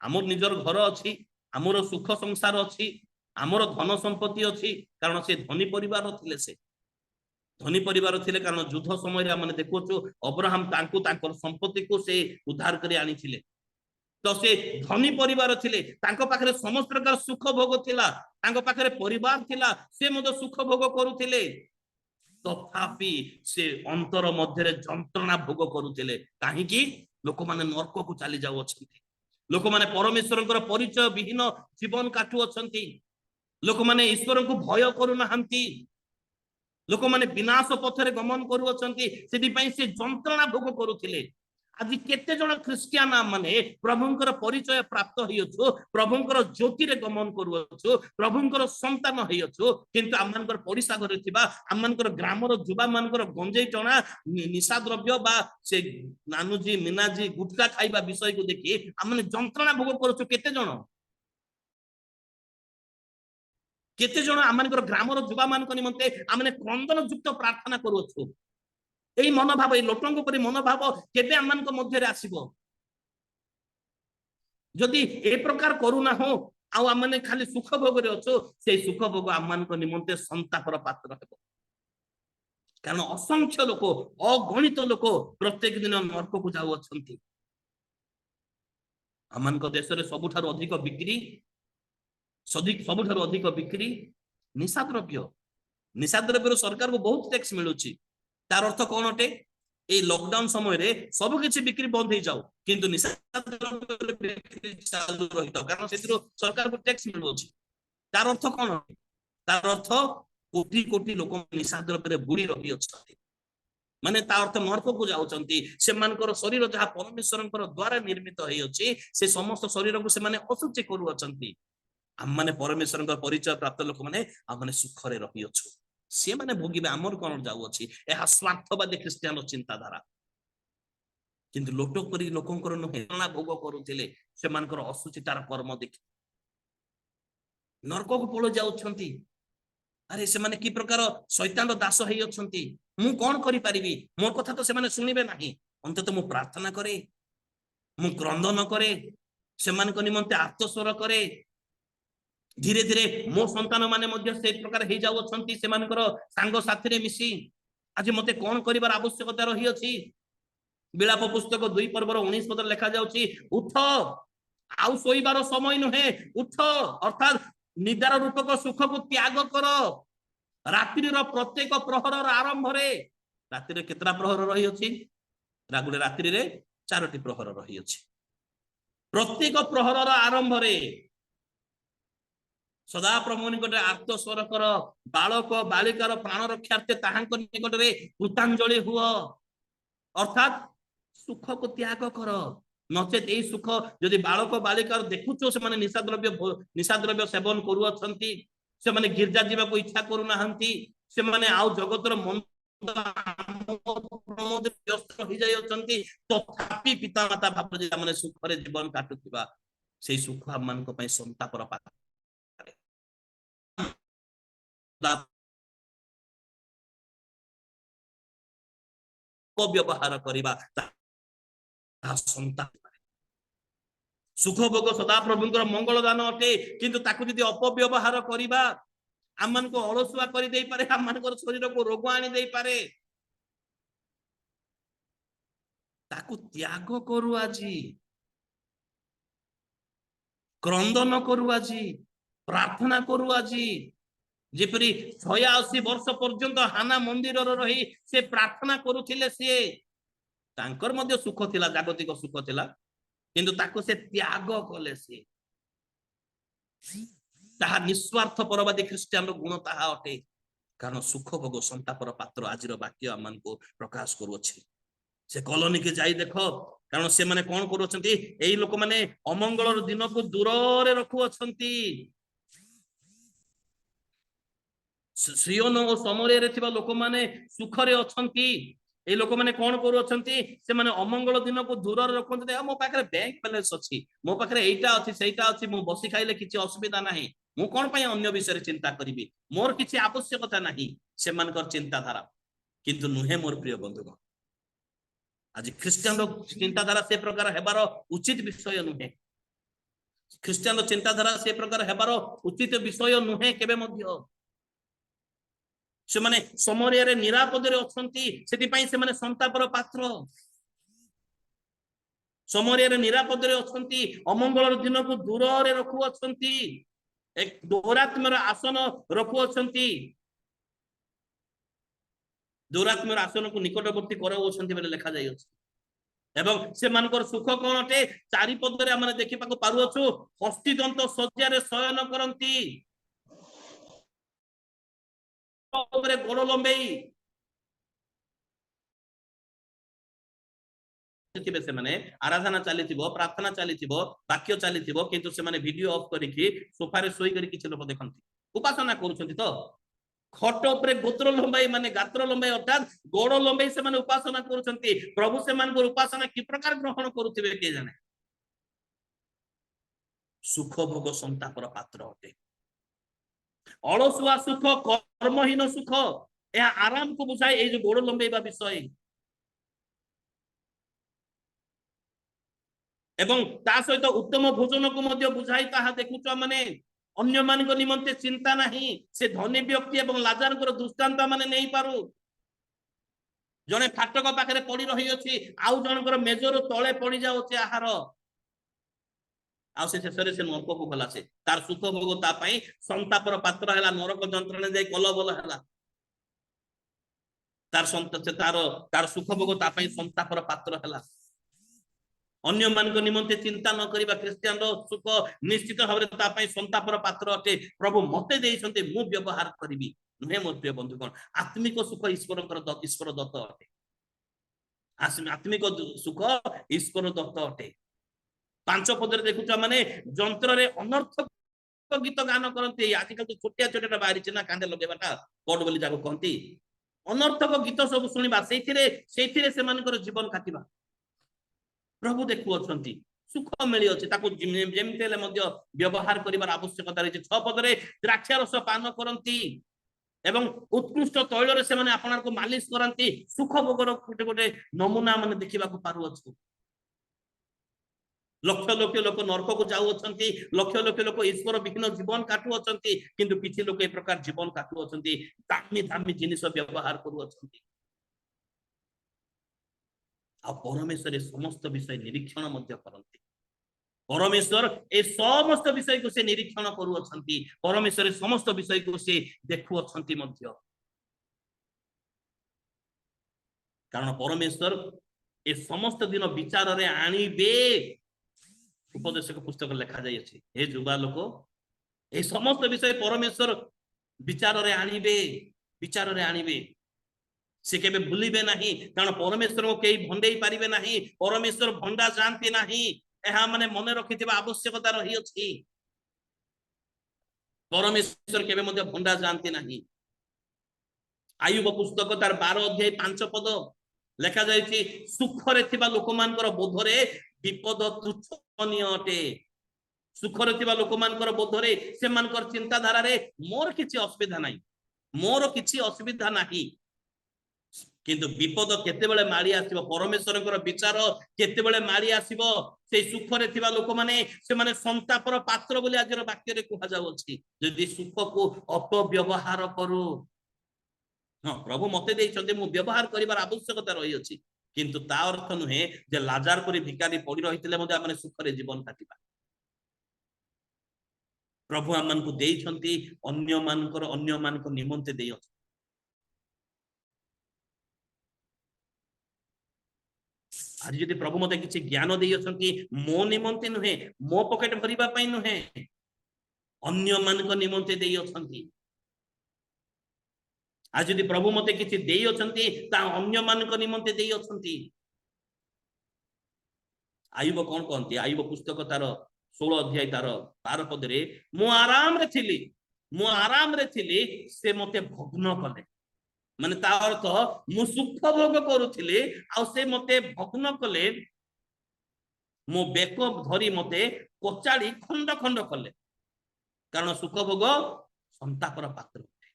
हमर निजर घर अछि हमर सुख संसार अछि हमर धन संपत्ति अछि कारण से धनी परिवार थिले से धनी परिवार थिले कारण युद्ध समय रे माने देखोछु अब्राहम तांको तांकर संपत्ति को से उद्धार करी आनी थिले तो से धनी परिवार थिले तांको पाखरे समस्त प्रकार सुख भोग थिला तांको पाखरे परिवार थिला से मद सुख भोग करूथिले तथापि से अंतर मध्य जंत्रणा भोग करूथिले काहे कि लोक माने नरक को चली जाउ अछंती लोक माने परमेश्वरंकर परिचय विहीन जीवन काटू अछंती लोक माने ईश्वर को भय करू नाहंती लोक माने विनाश पथरे गमन करू अछंती सेति पई से जंत्रणा भोग करूथिले आज केते जण ख्रिस्टियान माने प्रभुंकर परिचय प्राप्त होइछु प्रभुंकर ज्योति रे गमन करूछु प्रभुंकर संतान होइछु किंतु आमनकर पडिसा घरे थिबा आमनकर ग्रामर जुबा मानकर गंजेई टणा निशा द्रव्य बा से नानुजी मीनाजी गुटका खाइबा विषय को देखि आमने जंत्रणा भोग करूछु केते जण आमनकर ग्रामर जुबा मानक निमंते आमने क्रंदन युक्त प्रार्थना करूछु এই মনোভাব এই লোটଙ୍କ পरि মনোভাব কেবে আমମାନଙ୍କ মধ্যে আসিবো যদি এই প্রকার করুণা হো আও আমনে খালি সুখ ভোগরে অছো সেই সুখ ভোগ আমମାନଙ୍କ নিমন্তে সন্তাপর পাত্র ହେବ কারণ অসংখ্য লোক অগণিত লোক প্রত্যেক দিন নরকକୁ যাও অছন্তি আমମାନଙ୍କ দেশରେ ସବୁଠାରୁ ଅଧିକ ବିକ୍ରି ସବୁଠାରୁ ଅଧିକ ବିକ୍ରି ନିଶା ଦ୍ରବ୍ୟର ସରକାରକୁ ବହୁତ टैक्स ମିଳୁଛି तार अर्थ कौन अटे ए लॉकडाउन समय रे सब किछि बिक्री बंद हो जाऊ किंतु निशा द्रव्य बिक्री चालू रहितो कारण सेतिरो सरकार को टैक्स मिलुछि तार अर्थ कौन तार अर्थ कोटी कोटी लोक निशा द्रव्य रे बुड़ी रही अछथि माने तार अर्थ नरक को जाउचंती से मानकर शरीर जहा परमेश्वरंकर द्वारा निर्मित होई अछि से समस्त शरीर को से माने असुचि करू अछंती हम माने परमेश्वरंकर परिचय प्राप्त लोक माने हम माने सुख रे रही अछु से माने भोगिबे हमर कोन जाउ अछि एहा स्वार्थवादी ख्रिस्टियान चिंताधारा किंतु लोटो करी लोकंकर नहेना भोग करूथिले से मानकर असुचितार कर्म देखि नरक को पळ जाउछंती अरे से माने की प्रकार शैतान दास हेइ अछंती मु कोन करि परिबी मोर कथा तो से माने सुनिबे नाही अंतत मु प्रार्थना करे मु क्रंदन करे से मानक निमंते आत्मस्वर करे धीरे धीरे मो संतान माने मध्य से प्रकार हे जाउ अछंती से मानकर सांग साथी रे मिसी आज मते कोन करिवार आवश्यकता रही अछि बिलाप पुस्तक 2 पर्वर 19 पद लिखा जाउची उठ आउ सोइबार समय नहे उठ अर्थात निदार रूपक सुख को त्याग कर रात्रि रो प्रत्येक प्रहर रो आरंभ रे रात्रि रे केतरा प्रहर रही अछि रागुले रात्रि रे 4टी प्रहर रही अछि प्रत्येक प्रहर रो आरंभ रे सदा प्रभु निकट आत्मस्वर कर बालक बालिकार प्राण रक्षार्थे ताहांक निकट रे कृतांजलि हुआ अर्थात सुख को त्याग कर नचेत यही सुख जदि बालक बालिका देखुच से निशा द्रव्य सेवन करुअछंती से माने गिरजा जीवा को इच्छा करू नाहंती से माने आउ जगतर मन व्यस्त हो जाय अछंती तथापि पिता माता भाव जे माने सुख रे जीवन काटुथिबा से सुख हम मान को पई संतापर पात्रे को व्यवहार करिबा सुख भोग सदा प्रभुंकर मंगल दान अटे किंतु ताकू यदि अपव्यवहार करिबा आम मान को अलसुआ करि देई पारे आम मान को शरीर को रोग आनी देई पारे ताकू त्याग करू आजी क्रंदन करू आजी प्रार्थना करू आजी जेपरी 86 वर्ष पर्यंत हाना मंदिर रही से प्रार्थना करुथिले से तांकर मध्य सुख थिला जागतिक सुख थिला किंतु ताको से त्याग कले से ताहा निस्वार्थ परवादी ख्रिस्टियन गुण ताहा अटे कारण सुख भोग संतापर पात्र आजिर वाक्य आम को प्रकाश करुअछि से कॉलोनी के जाई देखो कारण से माने कोन करुअछंती एई लोक माने अमंगल दिन को दूर रे रखुअछंती सियोन और समरे रे थिबा लोक माने सुख रे अछंती ए लोक माने कोन करुअछंती से माने अमंगल दिन को दूर रे रखुंती मो पाखरे बैंक बैलेंस अछि मो पाखरे एइटा अछि सेइटा अछि मो बसी खाइले किछि असुविधा नाही मु कोन पय अन्य विषय रे चिंता करिवि मोर किछि आवश्यकता नाही से मानकर चिंताधारा किंतु नुहे मोर प्रिय बंधुगण आज ख्रिस्टियन चिंताधारा से प्रकार हेबार उचित विषय नुहे ख्रिस्टियन चिंताधारा से प्रकार हेबार उचित विषय नुहे केबे मध्य से माने समरिया रे निरापद रे अछंती सेति पई से माने संतापर पात्र समरिया रे निरापद रे अछंती अमंगल दिन को दूर रे रखु अछंती एक दोरात्मर आसन रखु अछंती दोरात्मर आसन को निकटवर्ती करउछंती बेले लिखा जाय अछि एवं से मानकर सुख कोन अटे चारि पद रे हमने देखि पाको पारु अछु हस्ती दंत सज्जा रे शयन करंती गोड़ लंबेई से माने आराधना चली प्रार्थना चली वाक्य चली किंतु से माने वीडियो ऑफ करिकि सोफा रे सोई करी किछि लोक देखंती उपासना करूछंती तो खट उपरे गोत्र लंबाई माने गात्र लंबाई अर्थात गोड़ लंबाई से माने उपासना करूछंती प्रभु से मानकर उपासना कि प्रकार ग्रहण करूथिबे के जाने सुख भोग संतापर पात्र अटे अलसुआ सुख कर्महीन सुख यह आराम को बुझाए ये जो गोड़ लंबेबा विषय एवं ता सहित उत्तम भोजन को मध्य बुझाई ताहा देखुछ माने अन्य मानक निमंते चिंता नहीं से धनी व्यक्ति एवं लाजार दृष्टांत माने नहीं पारु जने फाटक पाखरे पड़ी रही अछि आउ जनकर मेजर तळे पड़ी जाउछि आहार से शेषरे से नरक को गला से तार सुख भोग ता पई संतापर पात्र हैला नरक जंत्रणा जाय कलबल हैला तार तार सुख भोग ता पई संतापर पात्र हैला अन्य मानक निमंते चिंता न करिबा ख्रिस्टियन रो सुख निश्चित भाबरे ता पई संतापर पात्र अटे प्रभु मते देइसंते मु व्यवहार करिवि नुहे मोर प्रिय बंधुगण आत्मिक सुख ईश्वर दत्त अटे आत्मिक सुख ईश्वर दत्त अटे 5 पदरे देखुछ माने जंत्र रे अनर्थक गीत गान करते आजकल तो छोटिया छोटिया बाहरी ना कांदे लगेबाटा कोड बोली जाको कहंती अनर्थक गीत सब सुनिबा सेथिरे से मानकर जीवन काटिबा प्रभु देखु अछंती सुख मिली अछि ताको जेमतेले मध्य व्यवहार करिवार आवश्यकता रही 6 पदरे द्राक्षा रस पान करंती एवं उत्कृष्ट तैल रे से माने आपनार को मालिश करंती सुख भोगर गोटे गोटे नमूना माने देखिबा को पारु अछि लक्ष लक्ष लोक नरक को जाऊ अछंती लक्ष लक्ष लोक ईश्वर विहीन जीवन काटू अछंती किंतु किछि लोक ए प्रकार जीवन काटू अछंती दामी दामी जिनिस व्यवहार करू अछंती आ परमेश्वर समस्त विषय निरीक्षण मध्य करंती परमेश्वर ए समस्त विषय को से निरीक्षण करू अछंती परमेश्वर समस्त विषय को से देखु अछंती मध्य कारण परमेश्वर ए समस्त दिन विचार रे आनिबे उपदेशक पुस्तक लिखा जाय अछि हे जुबा लोक ए समस्त विषय परमेश्वर विचार रे आनिबे से केबे भूलिबे नाही कारण परमेश्वर को केही भंडेई पारिबे नाही परमेश्वर भंडा जानती नाही एहा माने मने रखिथिबा आवश्यकता रही अछि परमेश्वर केबे मध्ये भंडा जानती नाही आयुब पुस्तक तार 12 अध्याय 5 पद लेखा जायछि सुखरे थिबा लोकमानकर बोधरे विपद तुच्छनीय अटे सुखरे थिबा लोकमानकर बोधरे सेमानकर चिंताधारा रे मोर किछि असुविधा नाही मोर किछि असुविधा नाही किंतु विपद केतेबेले माळी आसीबो परमेश्वरकर विचार केतेबेले माळी आसीबो से सुखरे थिबा लोक माने से माने संतापर पात्र बोली आजर वाक्य रे कुहा जाउ अछि जदि सुख को अपव्यवहार करू हां प्रभु मते देइछन्ते मु व्यवहार करिवार आवश्यकता रही अछि किंतु ता अर्थ नुहे जे लाजार परि भिखारी पड़ी रहितले मध्ये आमे सुखरे जीवन काटिबा प्रभु आमन को देइछन्ती अन्य मानकर निमंते देइ अछि आज जदि प्रभु मते किछि ज्ञान देइ अछन्ती मो निमंते नुहे मो पॉकेट भरिबा पई नुहे अन्य मानक निमंते देइ अछन्ती आज जदि प्रभु मते किछि देइ अछन्ती ता अन्य मानक निमंते देइ अछन्ती आयुब कोन कहन्ती आयुब पुस्तक तार 16 अध्याय तार 12 पद रे मु आराम रे थिली से मते भग्न कले माने ता अर्थ मु सुख भोग करूथिले आ से मते भग्न कले मो बेक धरी मते कोचाड़ी खंड खंड कले कारण सुख भोग संतापर पात्र अटे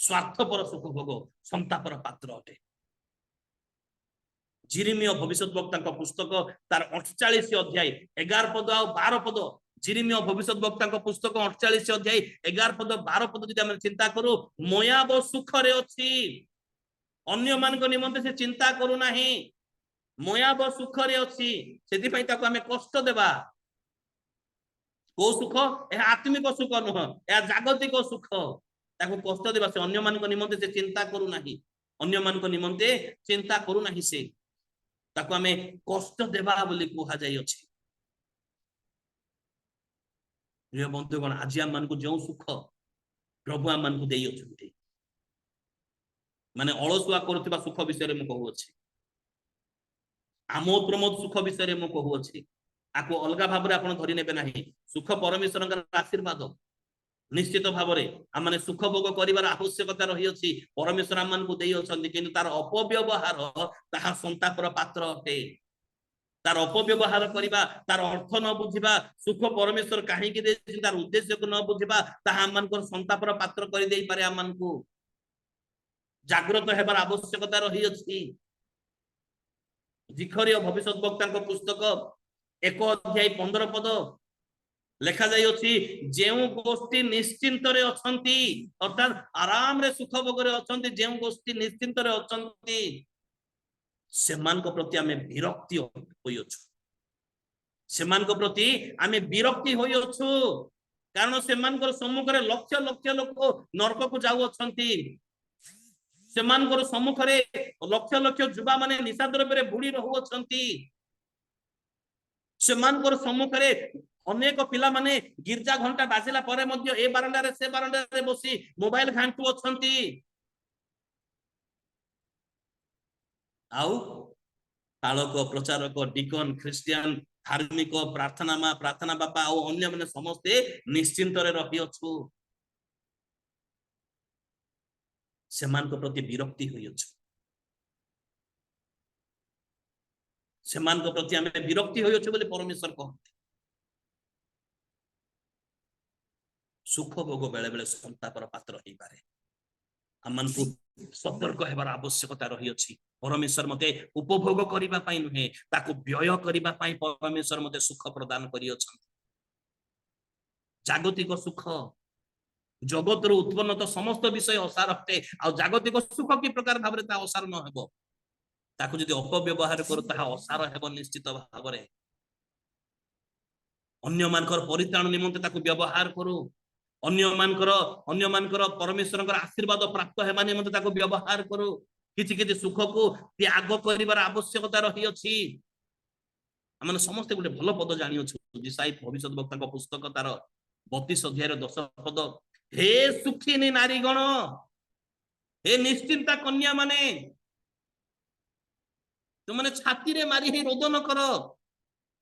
स्वार्थपर सुख भोग संतापर पात्र अटे जिरिमिया भविष्यद्वक्ता पुस्तक तार 48 अध्याय 11 पद आ 12 पद जिरिमिया भविष्यद्वक्ता पुस्तक 48 अध्याय 11 पद 12 पद जदि हम चिंता करू मोयाब सुखरे अछि अन्य मानक निमंते से चिंता करू नाही मोयाब सुखरे अछि सेति पई ताको हमें कष्ट देबा को सुख ए आत्मिक सुख नह ए जागतिक सुख ताको कष्ट देबा से अन्य मानक निमंते से चिंता करू नाही अन्य मानक निमंते चिंता करू नाही से ताको हमें कष्ट देबा बोली कुहा जाय अछि प्रिय बंधुगण आज आम मानकु जो सुख प्रभु आम मानकु देई अछंती माने अलसुआ करथिबा सुख विषय रे म कहू अछि आमोद प्रमोद सुख विषय रे म कहू अछि आको अलगा भाबरे आपण धरि नेबे नाही सुख परमेश्वरकर आशीर्वाद निश्चित भाबरे आ माने सुख भोग करिवार आवश्यकता रही अछि परमेश्वर आम मानकु देई अछंती किंतु तार अपव्यवहार ताहा संतापर पात्र अटे तार अपव्यवहार करिबा तार अर्थ न बुझिबा सुख परमेश्वर काहे कि देछि तार उद्देश्य को न बुझिबा ताहा हम मानकर संतापर पात्र करि देई पारे हम मानकु जागृत हेबार आवश्यकता रही अछि जिखरिया भविष्यद्वक्ताଙ୍କ पुस्तक 1 अध्याय 15 पद लेखा जाय अछि जेउ गोष्ठी निश्चिंत रे अछंती अर्थात आराम रे सुख भोग रे अछंती जेउ गोष्ठी निश्चिंत रे अछंती सेमान को प्रति आमे विरक्ति होइछु सेमान को प्रति आमे विरक्ति होइछु कारण सेमान को सम्मुख रे लक्ष लक्ष लोक नरक को जाउ अछंती सेमान को सम्मुख रे लक्ष लक्ष जुबा माने निशा द्रव्य रे बुडी रहउ अछंती सेमान को सम्मुख रे अनेक पिला माने गिरजा घंटा बाजिला परे मध्ये ए बारंडा रे से बारंडा रे बसी मोबाइल घांटू अछंती आउ तालक प्रचारक डिकन क्रिश्चियन धार्मिक प्रार्थना बापा आ अन्य माने समस्ते निश्चिंत रे रही अछु सेमान को प्रति विरक्ति होई अछु सेमान को प्रति हमें विरक्ति होई अछु बोले परमेश्वर कहते सुख भोग बेले बेले संतापर पात्र होई पारे हमन को सतर्क हेबार आवश्यकता रही अछि परमेश्वर मते उपभोग करिबा पई नुहे ताको व्यय करिबा पई परमेश्वर मते सुख प्रदान करि अछन जागतिक सुख जगत रो उत्पन्न तो समस्त विषय असार हटे आ जागतिक सुख की प्रकार भाबरे ता असार न हेबो ताको जदि अपव्यवहार करू ता असार हेबो निश्चित भाबरे अन्य मानकर परित्राण निमंते ताको व्यवहार करू अन्य मानकर परमेश्वरकर आशीर्वाद प्राप्त हेबा निमंते ताको व्यवहार करू किछि किछि सुख को त्याग करिवार आवश्यकता रही अछि हमन समस्त गुटे भलो पद जानि अछु जिसाई भविष्यद्वक्ताक पुस्तक तार 32 अध्याय 10 पद हे सुखिनी नारी गण हे निश्चिंता कन्या माने तुमने छाती रे मारी ही रोदन कर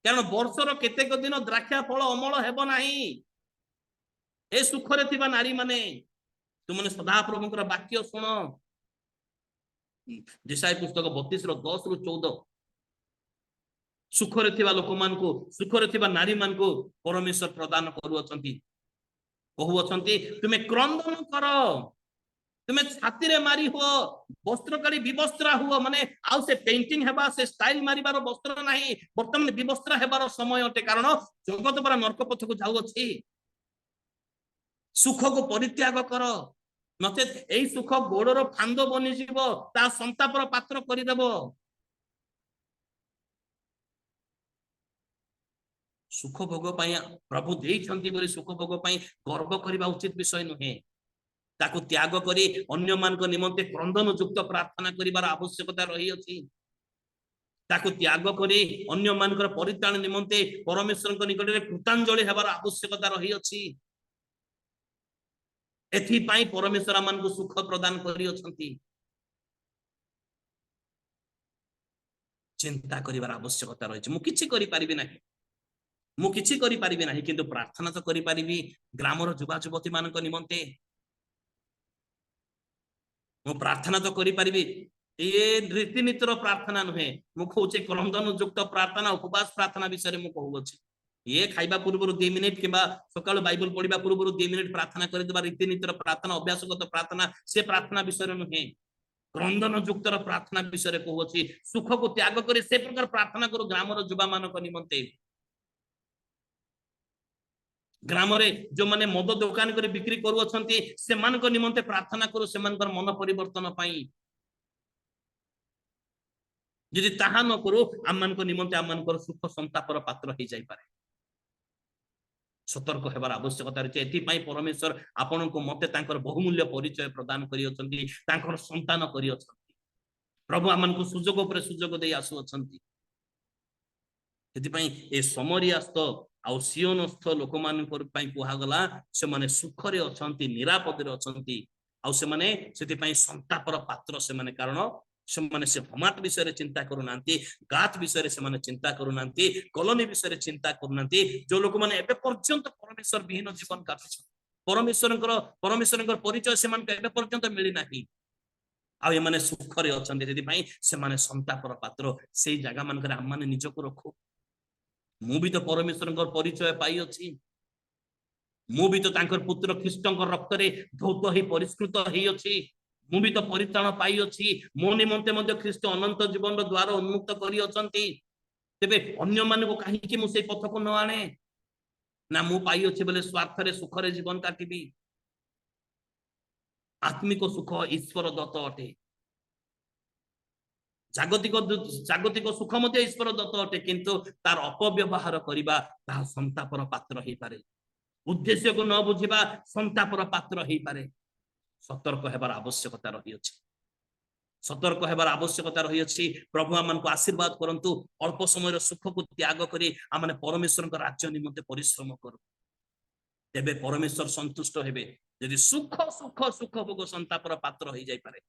कारण वर्षर केतेक दिन द्राक्षा फल अमल हेब नाही ए सुखरे थिबा नारी माने तुमने सदा प्रभुଙ୍କର वाक्य सुन जेसाई पुस्तक 32 रो 10 ରୁ 14 सुखरे थिबा लोक मानकु सुखरे थिबा नारी मानकु परमेश्वर प्रदान करू अछंती कहू अछंती तुमे क्रंदन कर तुमे छाती रे मारी हो वस्त्र काली विवस्त्रा हुआ माने आउ से पेंटिंग हेबा से स्टाइल मारिबार वस्त्र नाही वर्तमान विवस्त्र हेबार समय अटे कारण जगत पर नरक पथ को जाउ अछि सुख को परित्याग कर नचेत एई सुख गोड़र फांद बनी जीव ता संतापर पात्र करिदेब सुख भोग पाई प्रभु देइछंती बोली सुख भोग पाई गर्व करबा उचित विषय नुहे ताकू त्याग करी अन्य मान को निमंते क्रंदन युक्त प्रार्थना करिबार आवश्यकता रही अछि ताकू त्याग करी अन्य मानकर परित्राण निमंते परमेश्वर को निकट रे कृतांजलि हेबार आवश्यकता रही अछि एथि पाई परमेश्वर मान को सुख प्रदान करी अछंती चिंता करिबार आवश्यकता रही मु किछि करि परिबि नाही मु किछि करि परिबि नाही किंतु प्रार्थना तो करि परिबि ग्रामर युवा युवती मान को निमंते मु प्रार्थना तो करि परिबि ये रीतिनीतिर प्रार्थना नुहे मु कहूचे क्रंदन युक्त प्रार्थना उपवास प्रार्थना विषय मु कहूछि ये खाइबा पूर्व 2 मिनिट किबा सकाळ बाइबल पढिबा पूर्व 2 मिनिट प्रार्थना करि देबा रीतिनीतिर प्रार्थना अभ्यासगत प्रार्थना से प्रार्थना विषय नुहे क्रंदन युक्त प्रार्थना विषय कहूछि सुख को त्याग करी से प्रकार प्रार्थना करू ग्रामर युवा मानक निमंते ग्राम रे जो माने मद दुकान करे बिक्री करू अछंती से मान को निमंते प्रार्थना करू से मान कर मन परिवर्तन पाई यदि ताहा न करू आम मान को निमंते आम मान कर सुख संतापर पात्र ही जाई पारे सतर्क हेबार आवश्यकता रही एथि पाई परमेश्वर आपन को मते तांकर बहुमूल्य परिचय प्रदान करी अछंती तांकर संतान करी अछंती प्रभु आम को सुजोग ऊपर सुजोग देई आसु अछंती एथि पाई ए समरियास्त आउ सियोनस्थ लोक मान पई कुहा गला से माने सुख रे अछंती निरापद रे अछंती आउ से माने सेति पाई संतापर पात्र से माने कारण से माने से हमात विषय रे चिंता करू नांती गात विषय रे से माने चिंता करू नांती कॉलोनी विषय रे चिंता करू नांती जो लोक माने एबे पर्यंत परमेश्वर विहीन जीवन काटछ परमेश्वरकर परिचय से माने एबे पर्यंत मिली नाही आ ए माने सुख रे अछंती सेति पाई से माने संतापर पात्र सेई जागा मान करे हम माने निज को रखो मु भी तो परमेश्वर परिचय पाई अछि मु भी तो तांकर पुत्र ख्रीष्टंकर रक्त रे धौत ही परिष्कृत ही अछि मु भी तो परित्राण पाई अछि मो निमंते मध्ये ख्रीष्ट अनंत जीवन द्वार उन्मुक्त करी अछंती तेबे अन्य मान को काहे कि मु से पथ को न आने ना मु पाई अछि बोले स्वार्थ रे सुख रे जीवन काटिबी आत्मिक सुख ईश्वर दत्त अटे जागतिक सुख मध्य ईश्वर दत्त अटे किंतु तार अपव्यवहार करिबा ता संतापर पात्र ही पारे उद्देश्य को न बुझिबा संतापर पात्र ही पारे सतर्क हेबार आवश्यकता रही अछि सतर्क हेबार आवश्यकता रही अछि प्रभु आमन को आशीर्वाद करंतु अल्प समय रो सुख को त्याग करी आमने परमेश्वर को राज्य निमंते परिश्रम करू तेबे परमेश्वर संतुष्ट हेबे यदि सुख सुख सुख भोग संतापर पात्र ही जाई पारे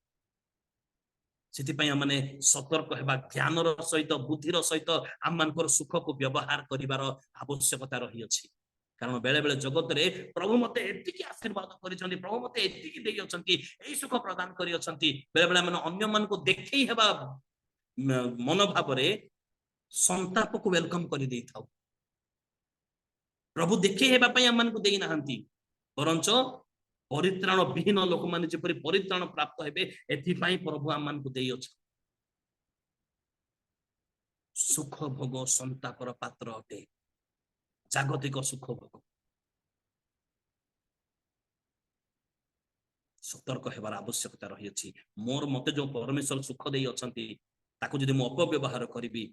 सेति माने सतर्क हेबा ज्ञानर सहित बुद्धिर सहित आम मानकर सुख को व्यवहार करिवार आवश्यकता रही अछि कारण बेले बेले जगत रे प्रभु मते एतिकी आशीर्वाद करिसंती प्रभु मते एतिकी देई अछंती एई सुख प्रदान करि अछंती बेले बेले माने अन्य मान को देखै हेबा मनोभाव रे संताप को वेलकम करि देई थाउ प्रभु देखै हेबा पई हम मान को देई नाहंती परंच परित्राण विहीन लोक माने जेपरि परित्राण प्राप्त हेबे एथि पई प्रभु हम मान को देई अछ सुख भोग संतापर पात्र अटे जागतिक सुख भोग सतर्क हेबार आवश्यकता रही अछि मोर मते जो परमेश्वर सुख देई अछंती ताको जदि मो अपव्यवहार करिबी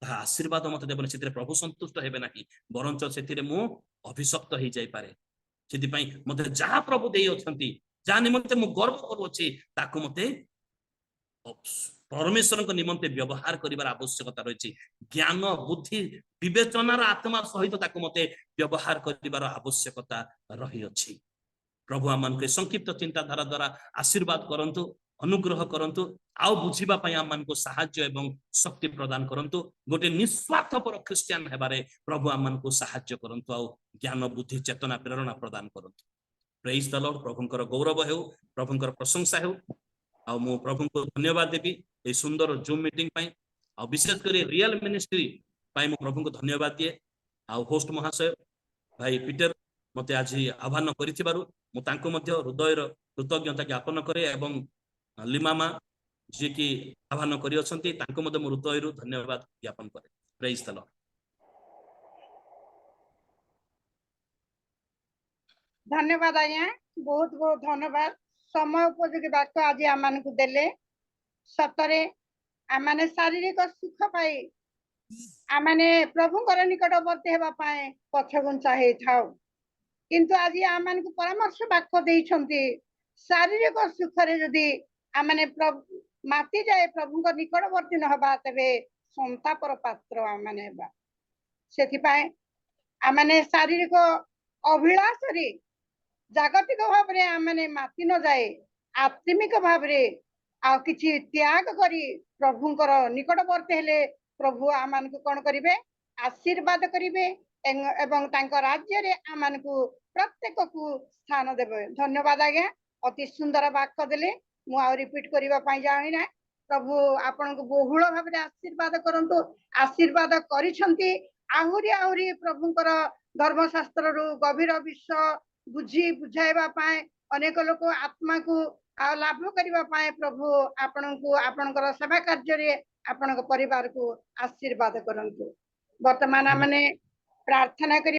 ता आशीर्वाद मते देबन सेतिरे प्रभु संतुष्ट हेबे नाही बरंच सेतिरे मो अभिशप्त ही जाई पारे सेति पई मते जहा प्रभु देई अछंती जा निमंते मो गर्व करू अछि ताको मते परमेश्वर को निमंते व्यवहार करिवार आवश्यकता रही ज्ञान बुद्धि विवेचनार आत्मा सहित ताको मते व्यवहार करिवार आवश्यकता रही अछि प्रभु आमन के संक्षिप्त चिंताधारा द्वारा आशीर्वाद करंतु अनुग्रह करंतु आउ बुझिबा पई आम मानको साहाय्य एवं शक्ति प्रदान करंतु गोटे निस्वार्थपर ख्रिस्टियन हेबारे प्रभु आम मानको साहाय्य करंतु आउ ज्ञान बुद्धि चेतना प्रेरणा प्रदान करंतु प्रेज द लॉर्ड प्रभुंकर गौरव हेउ प्रभुंकर प्रशंसा हेउ आउ मु प्रभुंको धन्यवाद देबी ए सुंदर जूम मीटिंग पई आउ विशेष करी रियल मिनिस्ट्री पई मु प्रभुंको धन्यवाद दिए आउ होस्ट महाशय भाई पीटर मते आज आह्वान करिथिबारु मु तांको मध्य हृदयर कृतज्ञता ज्ञापन करे एवं लिमामा जे कि आह्वान करि अछंती तांको मध्य मु हृदयरु धन्यवाद ज्ञापन करे प्रेज द लॉर्ड धन्यवाद आज्ञा बहुत बहुत धन्यवाद समय उपयोगी वाक्य आज आम को देले सतरे आमाने शारीरिक सुख पाई आमाने प्रभुंकर निकटवर्ती हेबा पाए पछगुंचा हे थाउ किंतु आज आम को परामर्श वाक्य देइछंती शारीरिक सुख रे जदी आमाने माती जाए प्रभुंकर निकटवर्ती न हबा तबे संतापर पात्र आमाने हेबा सेथि पाए आमाने शारीरिक अभिलाष रे जागतिक भाव रे आमाने माती न जाए आत्मिक भाव रे आ किछि त्याग करी प्रभुंकर निकटवर्ती हेले प्रभु आमान को कोन करिवे आशीर्वाद करिवे एवं तांको राज्य रे आमान को प्रत्येक को स्थान देबे धन्यवाद आज्ञा अति सुंदर वाक्य देले मु आ रिपीट करिवा पई जानि ना प्रभु आपन को बहुल भाव रे आशीर्वाद करंतु आशीर्वाद करिसंती आहुरी आहुरी प्रभुंकर धर्मशास्त्र रु गभीर विषय बुझी बुझाइबा पाए अनेक लोक आत्मा को लाभ करबा पाए प्रभु आपन को आपनकर सेवा कार्य रे आपन परिवार को आशीर्वाद करंतु वर्तमान माने प्रार्थना करी